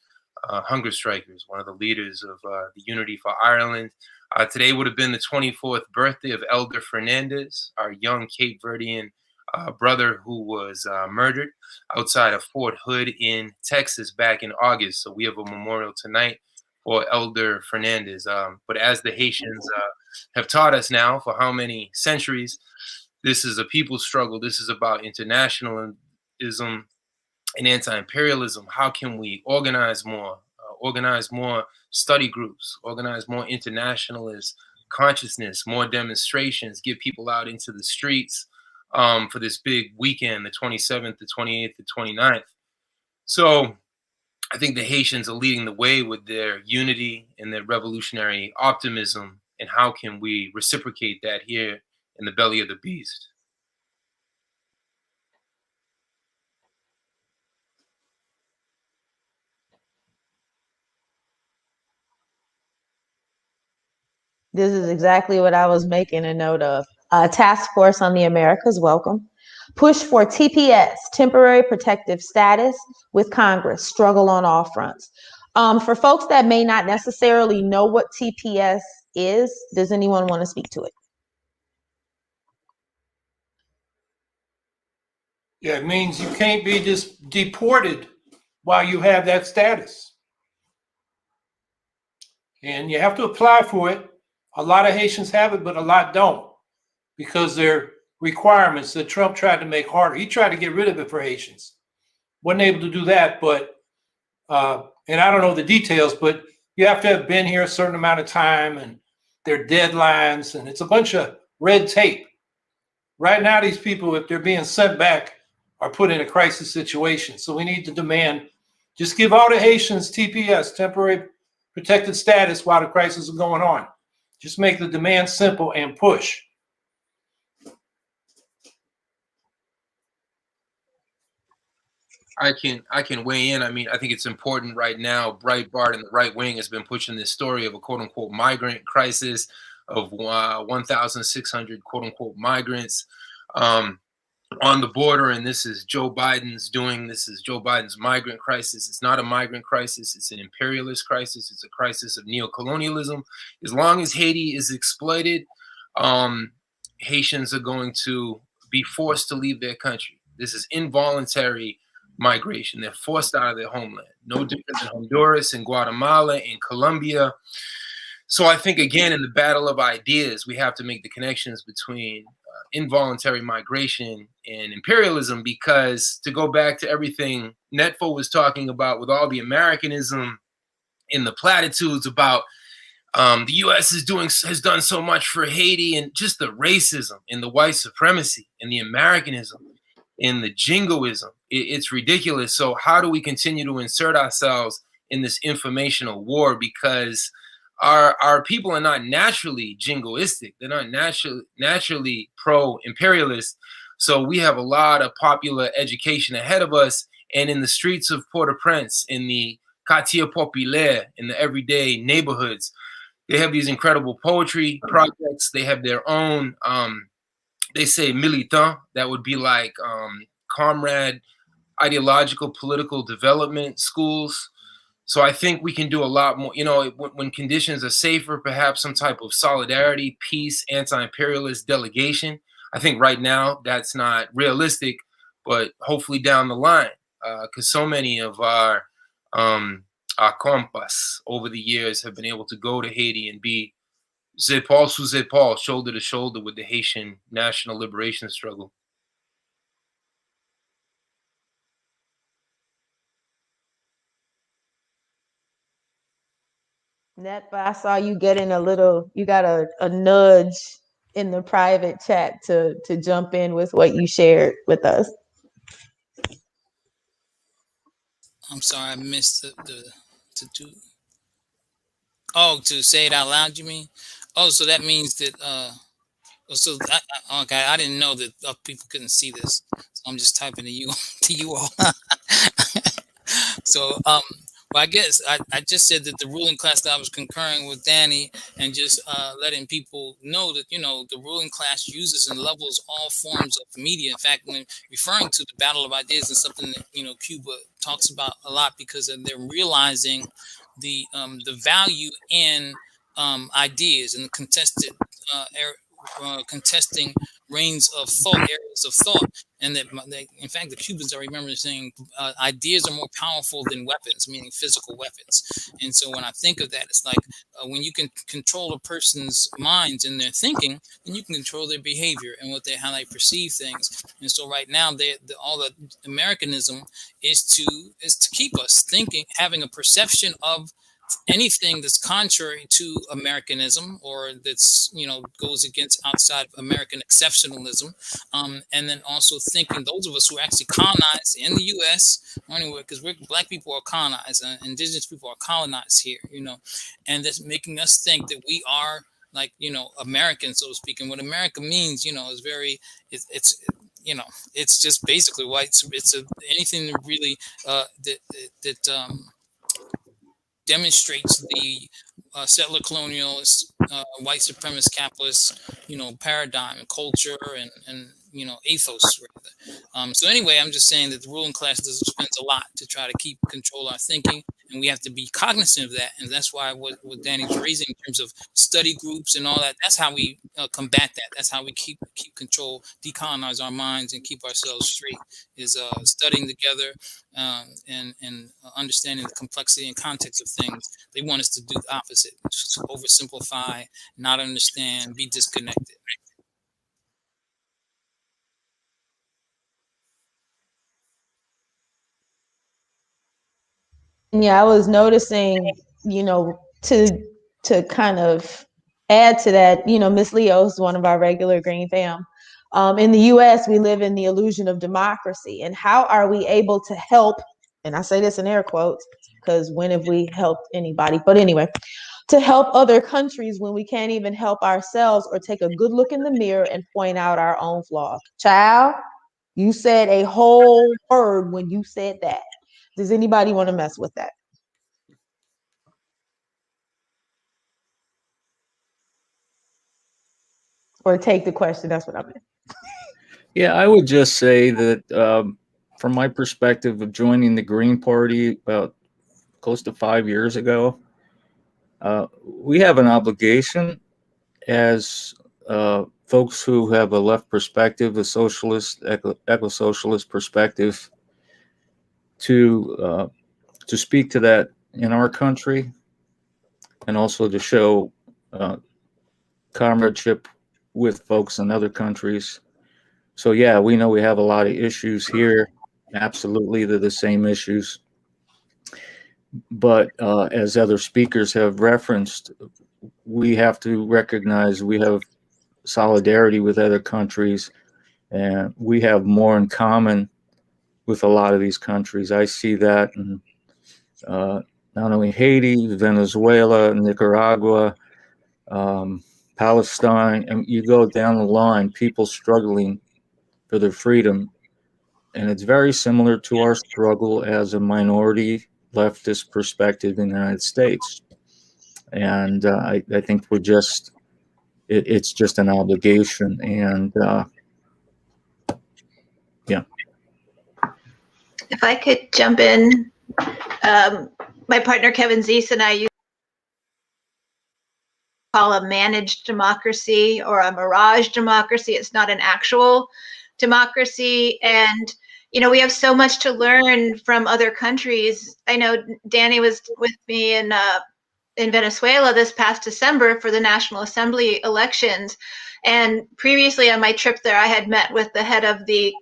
hunger strikers, one of the leaders of the Unity for Ireland. Today would have been the 24th birthday of Elder Fernandez, our young Cape Verdean brother who was murdered outside of Fort Hood in Texas back in August. So we have a memorial tonight for Elder Fernandez. But as the Haitians have taught us now for how many centuries, this is a people's struggle. This is about internationalism and anti-imperialism. How can we organize more study groups, organize more internationalist consciousness, more demonstrations, get people out into the streets for this big weekend, the 27th, the 28th, the 29th. So I think the Haitians are leading the way with their unity and their revolutionary optimism. And how can we reciprocate that here in the belly of the beast? This is exactly what I was making a note of. Task Force on the Americas, welcome. Push for TPS, temporary protective status, with Congress, struggle on all fronts. For folks that may not necessarily know what TPS is, does anyone want to speak to it? Yeah, it means you can't be just deported while you have that status. And you have to apply for it. A lot of Haitians have it, but a lot don't, because they're requirements that Trump tried to make harder. He tried to get rid of it for Haitians. Wasn't able to do that, but, and I don't know the details, but you have to have been here a certain amount of time, and there are deadlines, and it's a bunch of red tape. Right now, these people, if they're being sent back, are put in a crisis situation. So we need to demand, just give all the Haitians TPS, temporary protected status while the crisis is going on. Just make the demand simple and push. I can weigh in. I mean, I think it's important right now. Breitbart and the right wing has been pushing this story of a quote unquote migrant crisis of 1,600 quote unquote migrants on the border, and this is Joe Biden's doing. This is Joe Biden's migrant crisis. It's not a migrant crisis. It's an imperialist crisis. It's a crisis of neocolonialism. As long as Haiti is exploited, Haitians are going to be forced to leave their country. This is involuntary migration. They're forced out of their homeland. No different than Honduras and Guatemala and Colombia. So I think, again, in the battle of ideas, we have to make the connections between involuntary migration and imperialism, because to go back to everything Netfa was talking about with all the Americanism and the platitudes about the U.S. has done so much for Haiti, and just the racism and the white supremacy and the Americanism and the jingoism, it's ridiculous. So how do we continue to insert ourselves in this informational war? Because our people are not naturally jingoistic. They're not naturally pro-imperialist. So we have a lot of popular education ahead of us. And in the streets of Port-au-Prince, in the Quartier Populaire, in the everyday neighborhoods, they have these incredible poetry projects. They have their own, they say militant, that would be like comrade, ideological, political development schools. So I think we can do a lot more, when conditions are safer, perhaps some type of solidarity, peace, anti-imperialist delegation. I think right now that's not realistic, but hopefully down the line, because so many of our compas over the years have been able to go to Haiti and be épaule sous épaule, shoulder to shoulder with the Haitian national liberation struggle. Netfa, I saw you getting you got a nudge in the private chat to jump in with what you shared with us. I'm sorry, I missed to do. Oh, to say it out loud, you mean? Oh, so that means that okay, I didn't know that people couldn't see this, so I'm just typing to you all. So well, I guess I just said that the ruling class, that I was concurring with Danny and just letting people know that, the ruling class uses and levels all forms of media. In fact, when referring to the battle of ideas, is something that, Cuba talks about a lot, because they're realizing the value in ideas and the contesting reigns of thought, areas of thought, and that in fact the Cubans, I remember saying, ideas are more powerful than weapons, meaning physical weapons. And so when I think of that, it's like when you can control a person's minds and their thinking, then you can control their behavior and how they perceive things. And so right now, all the Americanism is to keep us thinking, having a perception of anything that's contrary to Americanism, or that's goes against outside of American exceptionalism, and then also thinking, those of us who actually colonized in the U.S. or anywhere, because Black people are colonized, and Indigenous people are colonized here, and that's making us think that we are like American, so to speak. And what America means, is very it's just basically white. It's anything that really that demonstrates the settler colonialist, white supremacist capitalist, paradigm and culture and ethos. So anyway, I'm just saying that the ruling class spends a lot to try to control our thinking, and we have to be cognizant of that. And that's why what Danny's raising in terms of study groups and all that, that's how we combat that. That's how we keep control, decolonize our minds, and keep ourselves straight, is studying together and understanding the complexity and context of things. They want us to do the opposite, oversimplify, not understand, be disconnected. Yeah, I was noticing, to kind of add to that, Miss Leo is one of our regular Green Fam. In the U.S., we live in the illusion of democracy. And how are we able to help, and I say this in air quotes, because when have we helped anybody? But anyway, to help other countries when we can't even help ourselves or take a good look in the mirror and point out our own flaws. Child, you said a whole word when you said that. Does anybody want to mess with that? Or take the question? That's what I meant. Yeah, I would just say that from my perspective of joining the Green Party about close to 5 years ago, we have an obligation as folks who have a left perspective, a socialist, eco-socialist perspective, to speak to that in our country, and also to show comradeship with folks in other countries. So yeah, we know we have a lot of issues here. Absolutely, they're the same issues. But as other speakers have referenced, we have to recognize we have solidarity with other countries, and we have more in common with a lot of these countries. I see that in not only Haiti, Venezuela, Nicaragua, Palestine, and you go down the line, people struggling for their freedom. And it's very similar to our struggle as a minority leftist perspective in the United States. And I think we're just, it's just an obligation. And yeah. If I could jump in, my partner Kevin Zeese and I used to call a managed democracy or a mirage democracy. It's not an actual democracy. And, you know, we have so much to learn from other countries. I know Danny was with me in Venezuela this past December for the National Assembly elections. And previously on my trip there, I had met with the head of the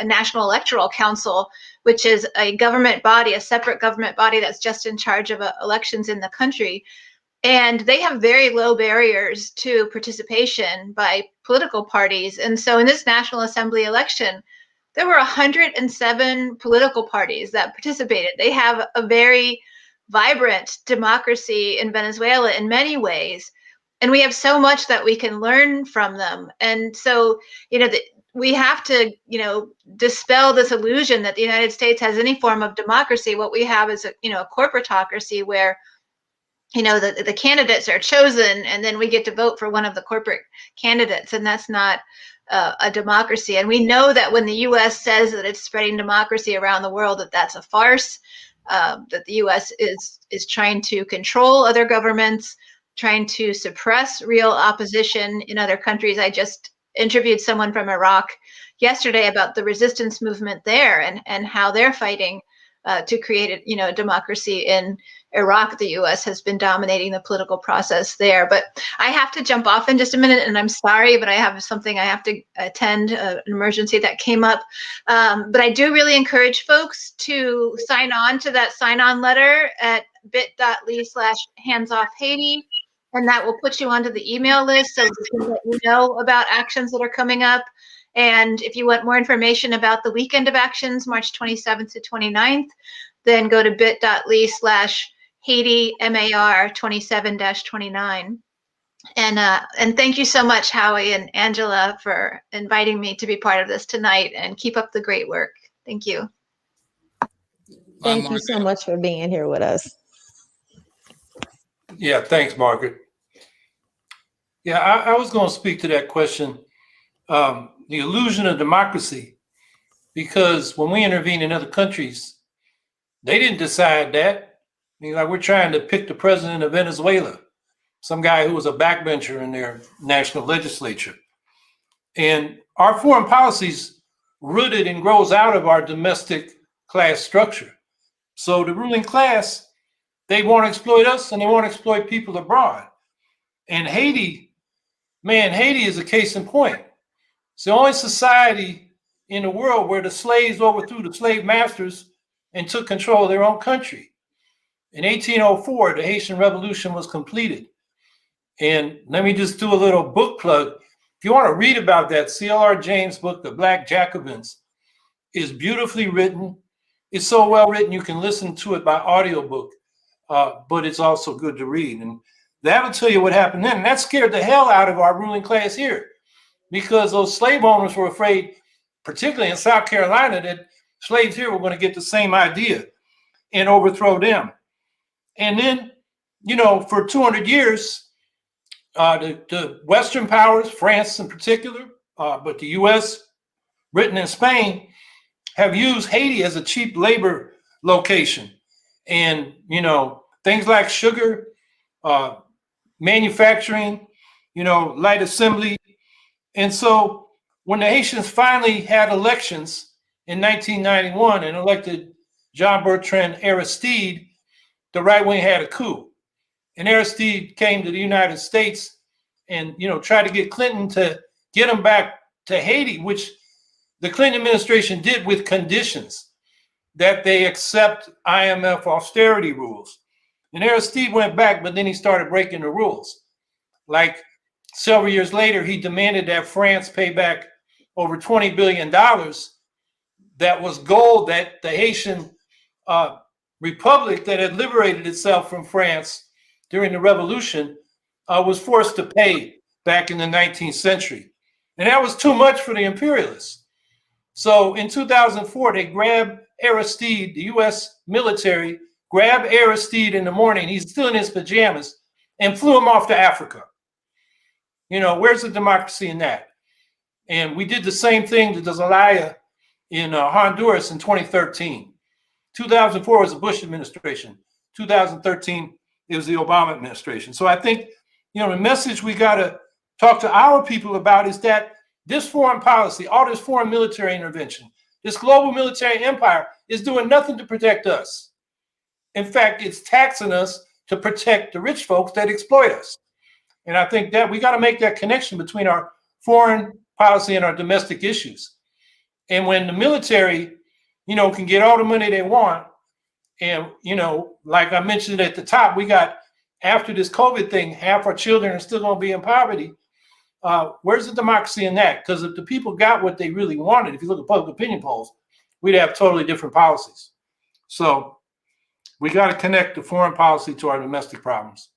National Electoral Council, which is a government body, a separate government body that's just in charge of elections in the country. And they have very low barriers to participation by political parties. And so in this National Assembly election, there were 107 political parties that participated. They have a very vibrant democracy in Venezuela in many ways. And we have so much that we can learn from them. And so, you know, we have to, you know, dispel this illusion that the United States has any form of democracy. What we have is, a corporatocracy where, you know, the candidates are chosen and then we get to vote for one of the corporate candidates. And that's not a democracy. And we know that when the U.S. says that it's spreading democracy around the world, that that's a farce, that the U.S. is trying to control other governments, trying to suppress real opposition in other countries. I just interviewed someone from Iraq yesterday about the resistance movement there and how they're fighting to create a democracy in Iraq. The U.S. has been dominating the political process there. But I have to jump off in just a minute, and I'm sorry, but I have something I have to attend, an emergency that came up. But I do really encourage folks to sign on to that sign-on letter at bit.ly/handsoffhaiti, and that will put you onto the email list so we can let you know about actions that are coming up. And if you want more information about the weekend of actions, March 27th to 29th, then go to bit.ly/Haiti MAR 27-29. And thank you so much, Howie and Angela, for inviting me to be part of this tonight, and keep up the great work. Thank you. Thank you so much for being here with us. Yeah, thanks, Margaret. Yeah, I was going to speak to that question, the illusion of democracy, because when we intervene in other countries, they didn't decide that. I mean, like, we're trying to pick the president of Venezuela, some guy who was a backbencher in their national legislature. And our foreign policy's rooted and grows out of our domestic class structure. So the ruling class, they want to exploit us and they want to exploit people abroad. And Haiti, man, Haiti is a case in point. It's the only society in the world where the slaves overthrew the slave masters and took control of their own country. In 1804, the Haitian Revolution was completed. And let me just do a little book plug. If you want to read about that, C.L.R. James' book, The Black Jacobins, is beautifully written. It's so well written, you can listen to it by audiobook, but it's also good to read. And that'll tell you what happened then. And that scared the hell out of our ruling class here, because those slave owners were afraid, particularly in South Carolina, that slaves here were going to get the same idea and overthrow them. And then, for 200 years, the Western powers, France in particular, but the US, Britain, and Spain have used Haiti as a cheap labor location. And, things like sugar, manufacturing, light assembly. And so when the Haitians finally had elections in 1991 and elected Jean Bertrand Aristide, the right wing had a coup. And Aristide came to the United States and, tried to get Clinton to get him back to Haiti, which the Clinton administration did with conditions that they accept IMF austerity rules. And Aristide went back, but then he started breaking the rules. Like several years later, he demanded that France pay back over $20 billion. That was gold that the Haitian republic that had liberated itself from France during the revolution was forced to pay back in the 19th century. And that was too much for the imperialists. So in 2004, they grabbed Aristide, the US military, grabbed Aristide in the morning, he's still in his pajamas, and flew him off to Africa. Where's the democracy in that? And we did the same thing to the Zelaya in Honduras in 2013. 2004 was the Bush administration. 2013, it was the Obama administration. So I think, the message we got to talk to our people about is that this foreign policy, all this foreign military intervention, this global military empire is doing nothing to protect us. In fact, it's taxing us to protect the rich folks that exploit us. And I think that we got to make that connection between our foreign policy and our domestic issues. And when the military, can get all the money they want, and, like I mentioned at the top, we got, after this COVID thing, half our children are still going to be in poverty. Where's the democracy in that? Because if the people got what they really wanted, if you look at public opinion polls, we'd have totally different policies. So we got to connect the foreign policy to our domestic problems.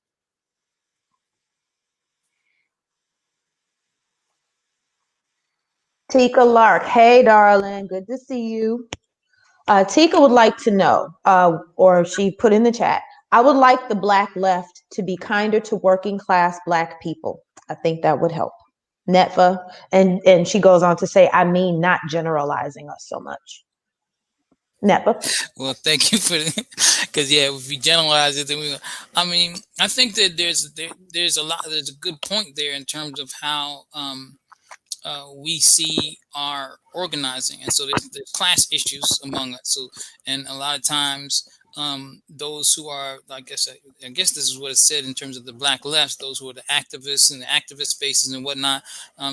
Tika Lark, hey darling, good to see you. Tika would like to know, or she put in the chat, I would like the Black left to be kinder to working class Black people. I think that would help. Netfa, and she goes on to say, I mean, not generalizing us so much. Netfa. Well, thank you for that. Because if we generalize it, then I think that there's a good point there in terms of how we see our organizing, and so there's class issues among us. So, and a lot of times, those who are, I guess this is what it said in terms of the Black left, those who are the activists and the activist spaces and whatnot,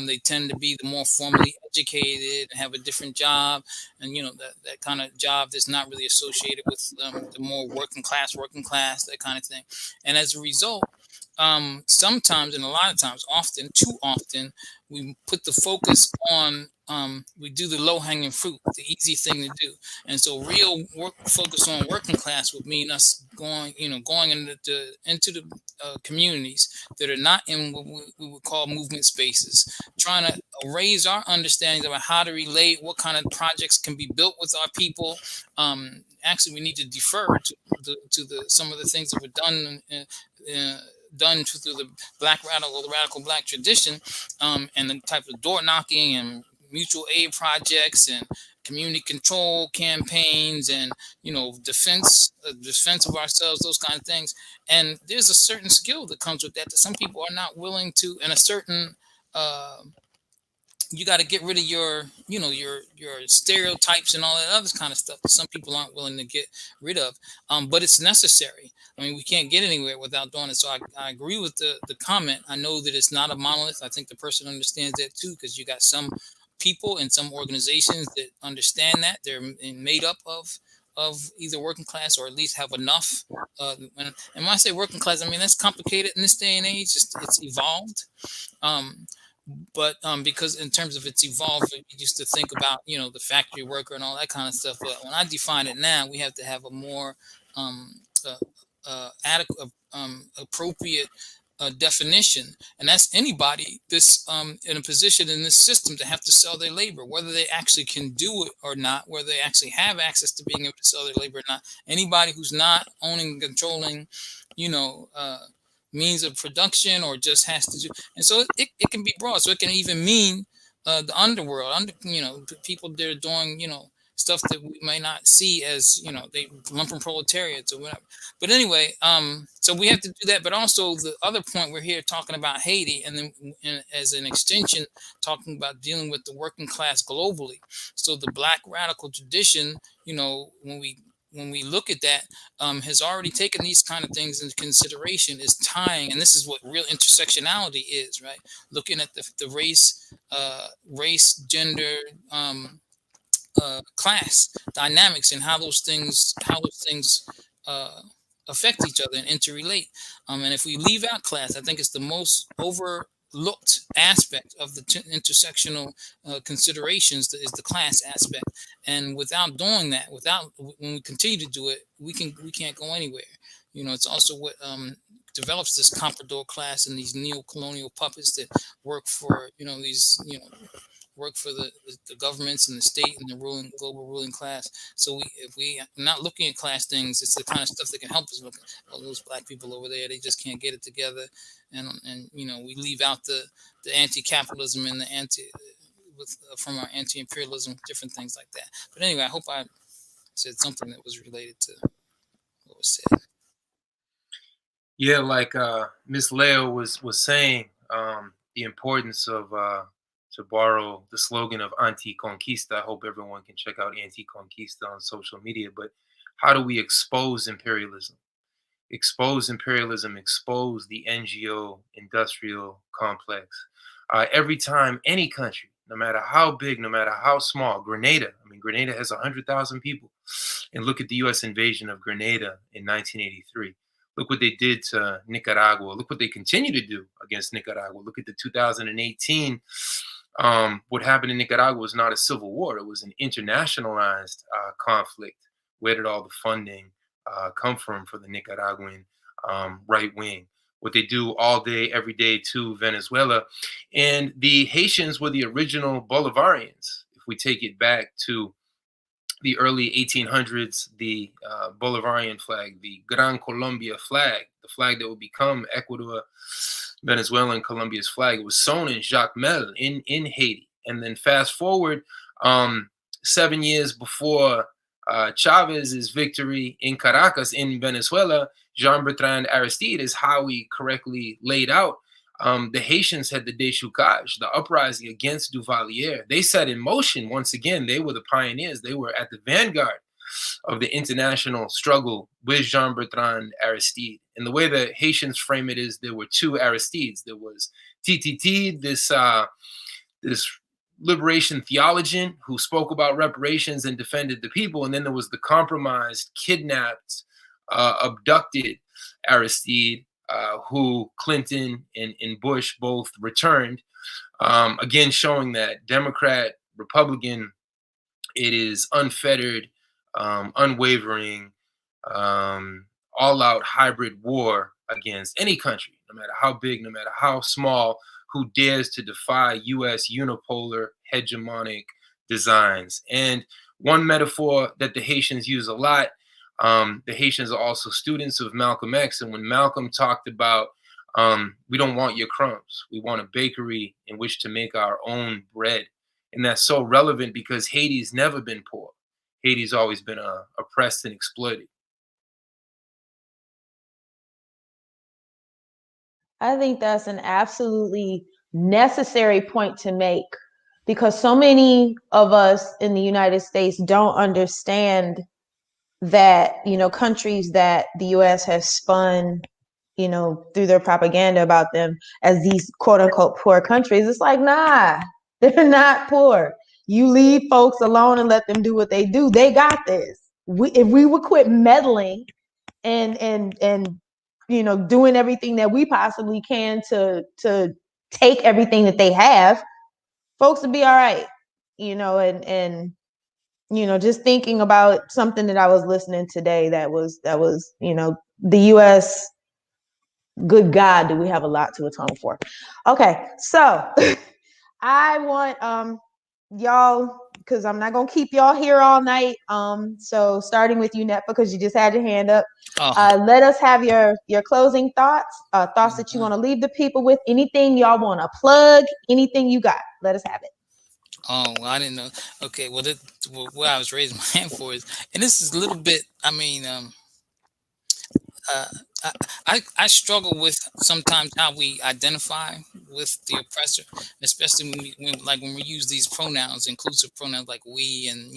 they tend to be the more formally educated, have a different job, and that kind of job that's not really associated with the more working class, that kind of thing. And as a result, sometimes, and a lot of times, often, too often, we put the focus on, we do the low-hanging fruit, the easy thing to do. And so real focus on working class would mean us going into the communities that are not in what we would call movement spaces, trying to raise our understanding about how to relate, what kind of projects can be built with our people. Actually, we need to defer to some of the things that were done through the radical Black tradition, and the type of door knocking and mutual aid projects and community control campaigns and defense of ourselves, those kind of things. And there's a certain skill that comes with that some people are not willing to, and a certain you got to get rid of your stereotypes and all that other kind of stuff that some people aren't willing to get rid of. But it's necessary. I mean, we can't get anywhere without doing it. So I agree with the comment. I know that it's not a monolith. I think the person understands that too, because you got some people and some organizations that understand that they're made up of either working class or at least have enough. And when I say working class, I mean, that's complicated in this day and age. It's evolved. But because in terms of its evolved, we used to think about, you know, the factory worker and all that kind of stuff. But when I define it now, we have to have a more adequate, appropriate definition, and that's anybody this in a position in this system to have to sell their labor, whether they actually can do it or not, whether they actually have access to being able to sell their labor or not. Anybody who's not owning, controlling, you know, means of production, or just has to do. And so it can be broad. So it can even mean the underworld, you know, people that are doing, you know, stuff that we may not see as, you know, they lumpen proletariats or whatever. But anyway, so we have to do that. But also the other point, we're here talking about Haiti, and then as an extension, talking about dealing with the working class globally. So the Black radical tradition, you know, when we look at that, has already taken these kind of things into consideration, is tying, and this is what real intersectionality is, right? Looking at the race, gender, class dynamics, and how those things affect each other and interrelate. And if we leave out class, I think it's the most overlooked aspect of the intersectional considerations is the class aspect. And without doing that, when we continue to do it, we can't go anywhere. You know, it's also what develops this comprador class and these neo-colonial puppets that work for, you know, these, you know, work for the governments and the state and the global ruling class. So if we are not looking at class things, it's the kind of stuff that can help us look at all those Black people over there. They just can't get it together, and you know, we leave out the anti-capitalism and from our anti-imperialism, different things like that. But anyway, I hope I said something that was related to what was said. Yeah, like Miss Leo was saying, the importance of to borrow the slogan of anti-conquista. I hope everyone can check out anti-conquista on social media. But how do we expose imperialism? Expose imperialism, expose the NGO industrial complex. Every time any country, no matter how big, no matter how small, Grenada has 100,000 people. And look at the U.S. invasion of Grenada in 1983. Look what they did to Nicaragua. Look what they continue to do against Nicaragua. Look at the 2018. What happened in Nicaragua was not a civil war. It was an internationalized conflict. Where did all the funding come from for the Nicaraguan right wing? What they do all day, every day to Venezuela. And the Haitians were the original Bolivarians. If we take it back to the early 1800s, the Bolivarian flag, the Gran Colombia flag, the flag that would become Ecuador, Venezuela, and Colombia's flag, it was sewn in Jacmel in Haiti. And then fast forward 7 years before Chavez's victory in Caracas in Venezuela, Jean-Bertrand Aristide, as Howie correctly laid out, the Haitians had the déchoucage, the uprising against Duvalier. They set in motion, once again, they were the pioneers. They were at the vanguard of the international struggle with Jean-Bertrand Aristide. And the way the Haitians frame it is there were two Aristides. There was TTT, this liberation theologian who spoke about reparations and defended the people. And then there was the compromised, kidnapped, abducted Aristide, who Clinton and Bush both returned. Again, showing that Democrat, Republican, it is unfettered, unwavering, all-out hybrid war against any country, no matter how big, no matter how small, who dares to defy U.S. unipolar hegemonic designs. And one metaphor that the Haitians use a lot, the Haitians are also students of Malcolm X. And when Malcolm talked about, we don't want your crumbs, we want a bakery in which to make our own bread. And that's so relevant because Haiti's never been poor. Haiti's always been oppressed and exploited. I think that's an absolutely necessary point to make, because so many of us in the United States don't understand that, you know, countries that the US has spun, you know, through their propaganda about them as these quote unquote poor countries. It's like, nah, they're not poor. You leave folks alone and let them do what they do. They got this. If we would quit meddling and you know, doing everything that we possibly can to take everything that they have, folks would be all right, and just thinking about something that I was listening today that was, the US, good God, do we have a lot to atone for. Okay, so I want y'all, because I'm not gonna keep y'all here all night. So starting with you, Netfa, because you just had your hand up. Let us have your closing thoughts, thoughts that you want to leave the people with, anything y'all want to plug, anything you got. Let us have it. Oh, well, I didn't know. Okay, well, what I was raising my hand for is, and this is a little bit, I mean, I struggle with sometimes how we identify with the oppressor, especially when we use these pronouns, inclusive pronouns like we, and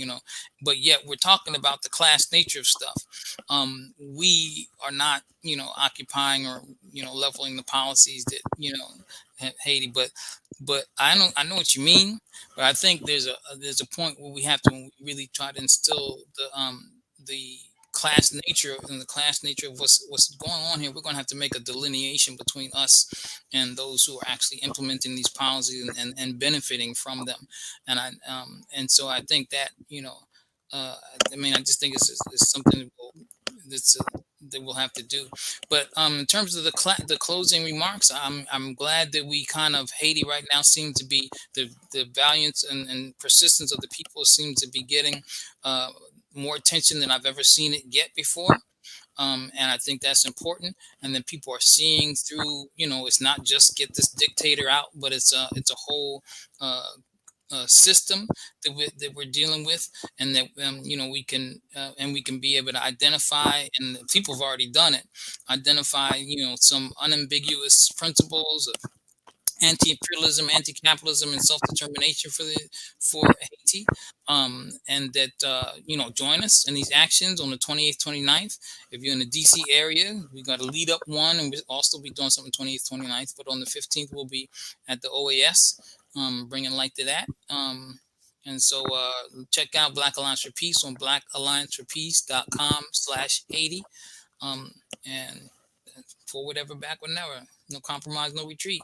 but yet we're talking about the class nature of stuff. We are not occupying or leveling the policies that Haiti, but I know what you mean. But I think there's a point where we have to really try to instill the class nature and the class nature of what's going on here. We're going to have to make a delineation between us and those who are actually implementing these policies and benefiting from them. And so I think that I just think it's something that we'll have to do. But in terms of the closing remarks, I'm glad that we kind of, Haiti right now seems to be the valiance and persistence of the people seems to be getting more attention than I've ever seen it get before. And I think that's important. And then people are seeing through, it's not just get this dictator out, but it's a whole system that we're dealing with, and that we can be able to identify, and people have already done it, identify some unambiguous principles of anti-imperialism, anti-capitalism, and self-determination for Haiti, and that join us in these actions on the 28th, 29th. If you're in the DC area, we got to lead up one, and we'll also be doing something 28th, 29th. But on the 15th, we'll be at the OAS, bringing light to that. And so check out Black Alliance for Peace on blackallianceforpeace.com/Haiti, and forward ever, backward never. No compromise, no retreat.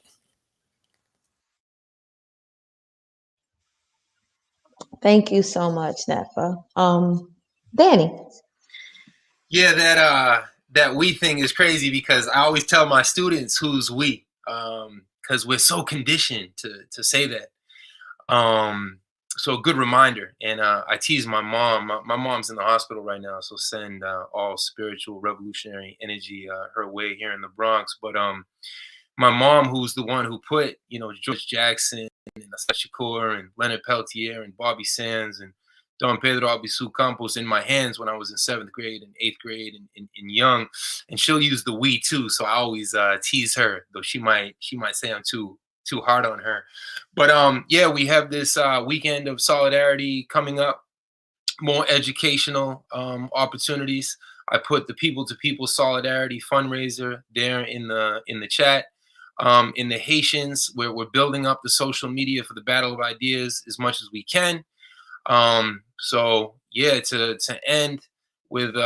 Thank you so much, Netfa. Danny. Yeah, that we thing is crazy, because I always tell my students who's we, because we're so conditioned to say that. So a good reminder. And I tease my mom. My mom's in the hospital right now, so send all spiritual revolutionary energy her way here in the Bronx. But my mom, who's the one who put George Jackson and Asad Shakur and Leonard Peltier and Bobby Sands and Don Pedro Albizu Campos in my hands when I was in 7th grade and 8th grade and young, and she'll use the we too. So I always tease her, though she might say I'm too hard on her. But yeah, we have this weekend of solidarity coming up, more educational opportunities. I put the people to people solidarity fundraiser there in the chat. In the Haitians, where we're building up the social media for the Battle of Ideas as much as we can. So yeah, to end with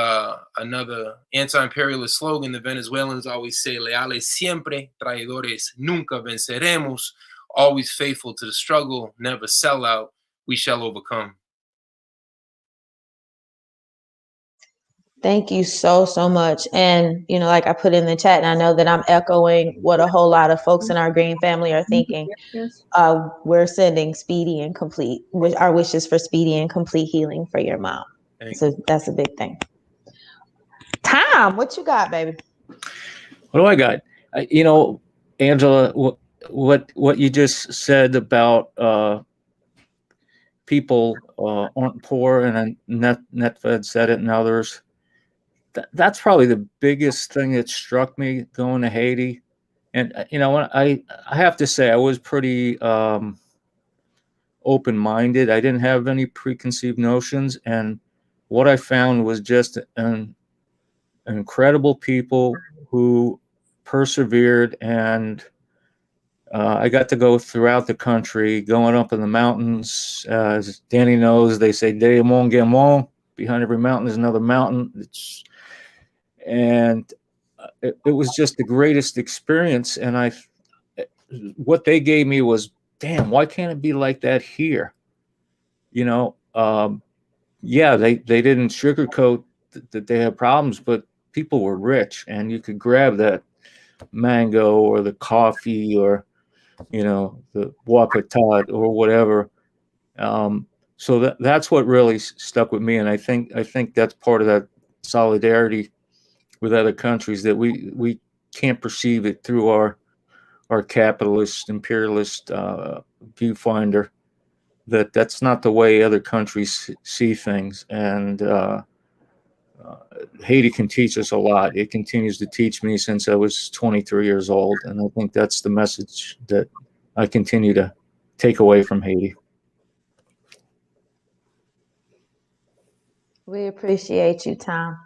another anti-imperialist slogan, the Venezuelans always say, leales siempre, traidores nunca venceremos, always faithful to the struggle, never sell out, we shall overcome. Thank you so much. And, like I put in the chat, and I know that I'm echoing what a whole lot of folks in our Green family are thinking. We're sending speedy and complete, our wishes for speedy and complete healing for your mom. So that's a big thing. Tom, what you got, baby? What do I got? Angela, what you just said about people aren't poor, and Netfed said it, and others. That's probably the biggest thing that struck me going to Haiti. And I have to say I was pretty open-minded. I didn't have any preconceived notions, and what I found was just an incredible people who persevered. And I got to go throughout the country, going up in the mountains. As Danny knows, they say "De Mont Gamon." Behind every mountain is another mountain. It was just the greatest experience, and what they gave me was, damn, why can't it be like that here? You know, yeah, they didn't sugarcoat that they had problems, but people were rich, and you could grab that mango or the coffee or, you know, the wapatat or whatever. So that's what really stuck with me, and I think that's part of that solidarity with other countries, that we can't perceive it through our capitalist imperialist viewfinder. That's not the way other countries see things, and Haiti can teach us a lot. It continues to teach me since I was 23 years old, and I think that's the message that I continue to take away from Haiti. We appreciate you, Tom.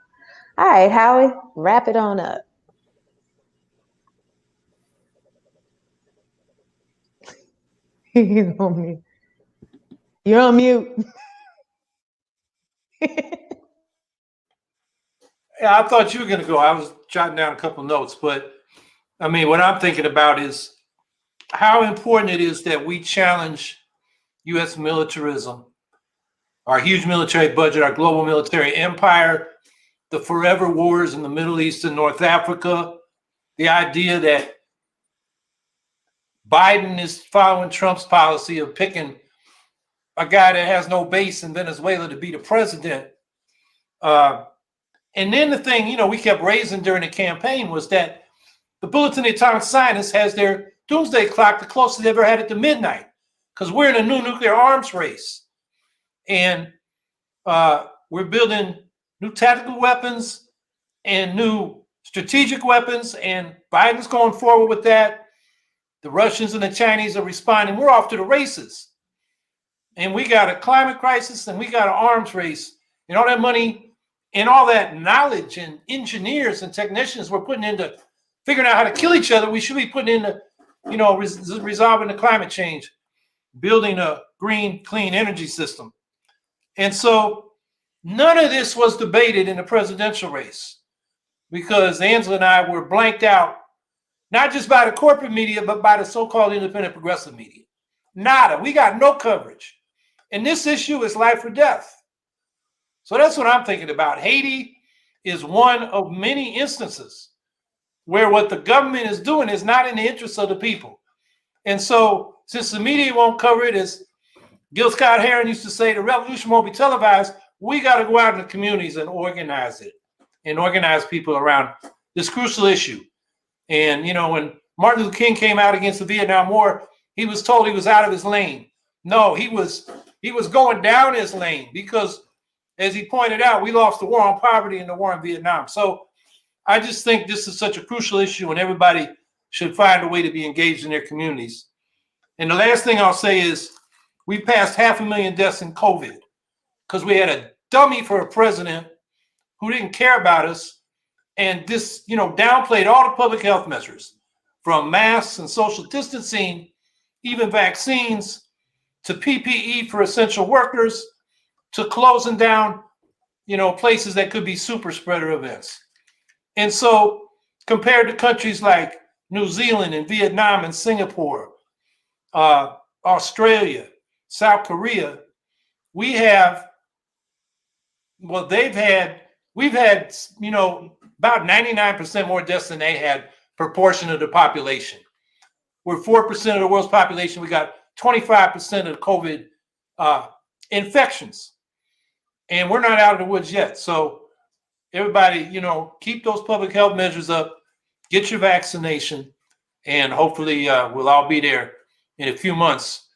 All right, Howie, wrap it on up. You're on mute. You're on mute. Yeah, I thought you were going to go. I was jotting down a couple notes, but I mean, what I'm thinking about is how important it is that we challenge U.S. militarism, our huge military budget, our global military empire, the forever wars in the Middle East and North Africa, the idea that Biden is following Trump's policy of picking a guy that has no base in Venezuela to be the president. And then the thing, you know, we kept raising during the campaign was that the Bulletin of the Atomic Scientists has their doomsday clock the closest they've ever had it to midnight, because we're in a new nuclear arms race. And we're building new tactical weapons and new strategic weapons, and Biden's going forward with that. The Russians and the Chinese are responding. We're off to the races. And we got a climate crisis, and we got an arms race, and all that money and all that knowledge and engineers and technicians we're putting into figuring out how to kill each other, we should be putting into, you know, resolving the climate change, building a green, clean energy system. And so none of this was debated in the presidential race, because Angela and I were blanked out, not just by the corporate media, but by the so-called independent progressive media. Nada. We got no coverage. And this issue is life or death. So that's what I'm thinking about. Haiti is one of many instances where what the government is doing is not in the interest of the people. And so since the media won't cover it, as Gil Scott-Heron used to say, the revolution won't be televised, we got to go out in the communities and organize it and organize people around this crucial issue. And, you know, when Martin Luther King came out against the Vietnam War, he was told he was out of his lane. No, he was going down his lane, because, as he pointed out, we lost the war on poverty and the war in Vietnam. So I just think this is such a crucial issue, and everybody should find a way to be engaged in their communities. And the last thing I'll say is we passed 500,000 deaths in COVID because we had a dummy for a president who didn't care about us, and this, you know, downplayed all the public health measures, from masks and social distancing, even vaccines, to PPE for essential workers, to closing down, you know, places that could be super spreader events. And so compared to countries like New Zealand and Vietnam and Singapore, Australia, South Korea, we've had, you know, about 99% more deaths than they had per portion of the population. We're 4% of the world's population. We got 25% of COVID infections. And we're not out of the woods yet. So everybody, you know, keep those public health measures up, get your vaccination, and hopefully we'll all be there in a few months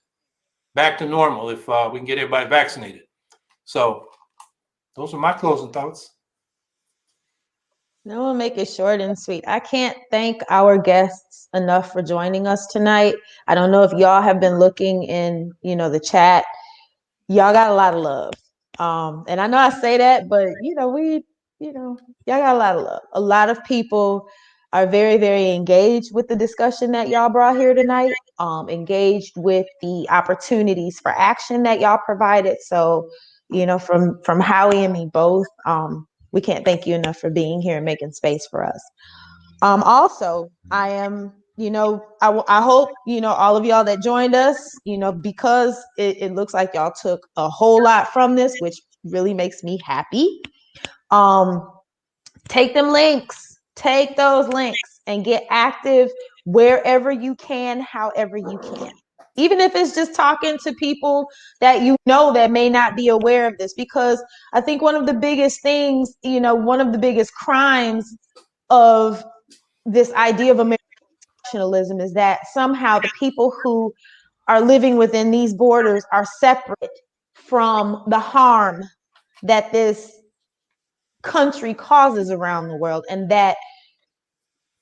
back to normal if we can get everybody vaccinated. So those are my closing thoughts. No, we'll make it short and sweet. I can't thank our guests enough for joining us tonight. I don't know if y'all have been looking in, you know, the chat. Y'all got a lot of love. And I know I say that, but y'all got a lot of love. A lot of people are very, very engaged with the discussion that y'all brought here tonight, engaged with the opportunities for action that y'all provided. So, you know, from Howie and me both, we can't thank you enough for being here and making space for us. Also, I am I hope, all of y'all that joined us, because it looks like y'all took a whole lot from this, which really makes me happy. Take those links and get active wherever you can, however you can. Even if it's just talking to people that that may not be aware of this, because I think one of the biggest things, one of the biggest crimes of this idea of American nationalism is that somehow the people who are living within these borders are separate from the harm that this country causes around the world, and that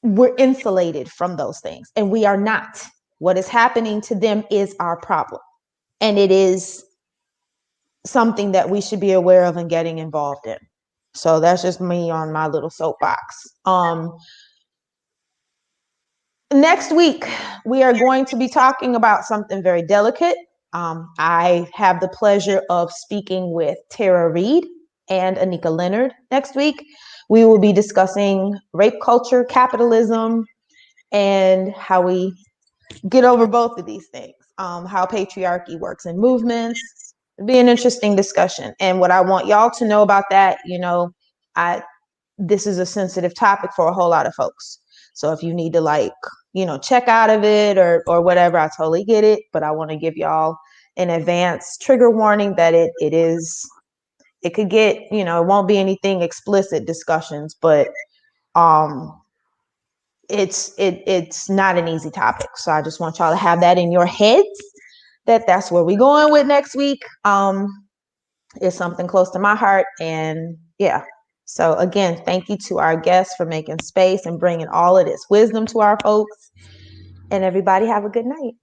we're insulated from those things, and we are not. What is happening to them is our problem, and it is something that we should be aware of and getting involved in. So that's just me on my little soapbox. Next week, we are going to be talking about something very delicate. I have the pleasure of speaking with Tara Reid and Anika Leonard next week. We will be discussing rape culture, capitalism, and how we get over both of these things, how patriarchy works in movements. It'll be an interesting discussion. And what I want y'all to know about that, this is a sensitive topic for a whole lot of folks. So if you need to check out of it or whatever, I totally get it. But I want to give y'all an advance trigger warning that it could get, it won't be anything explicit discussions, but it's not an easy topic. So I just want y'all to have that in your heads, that's where we're going with next week. It's something close to my heart, and yeah. So again, thank you to our guests for making space and bringing all of this wisdom to our folks, and everybody have a good night.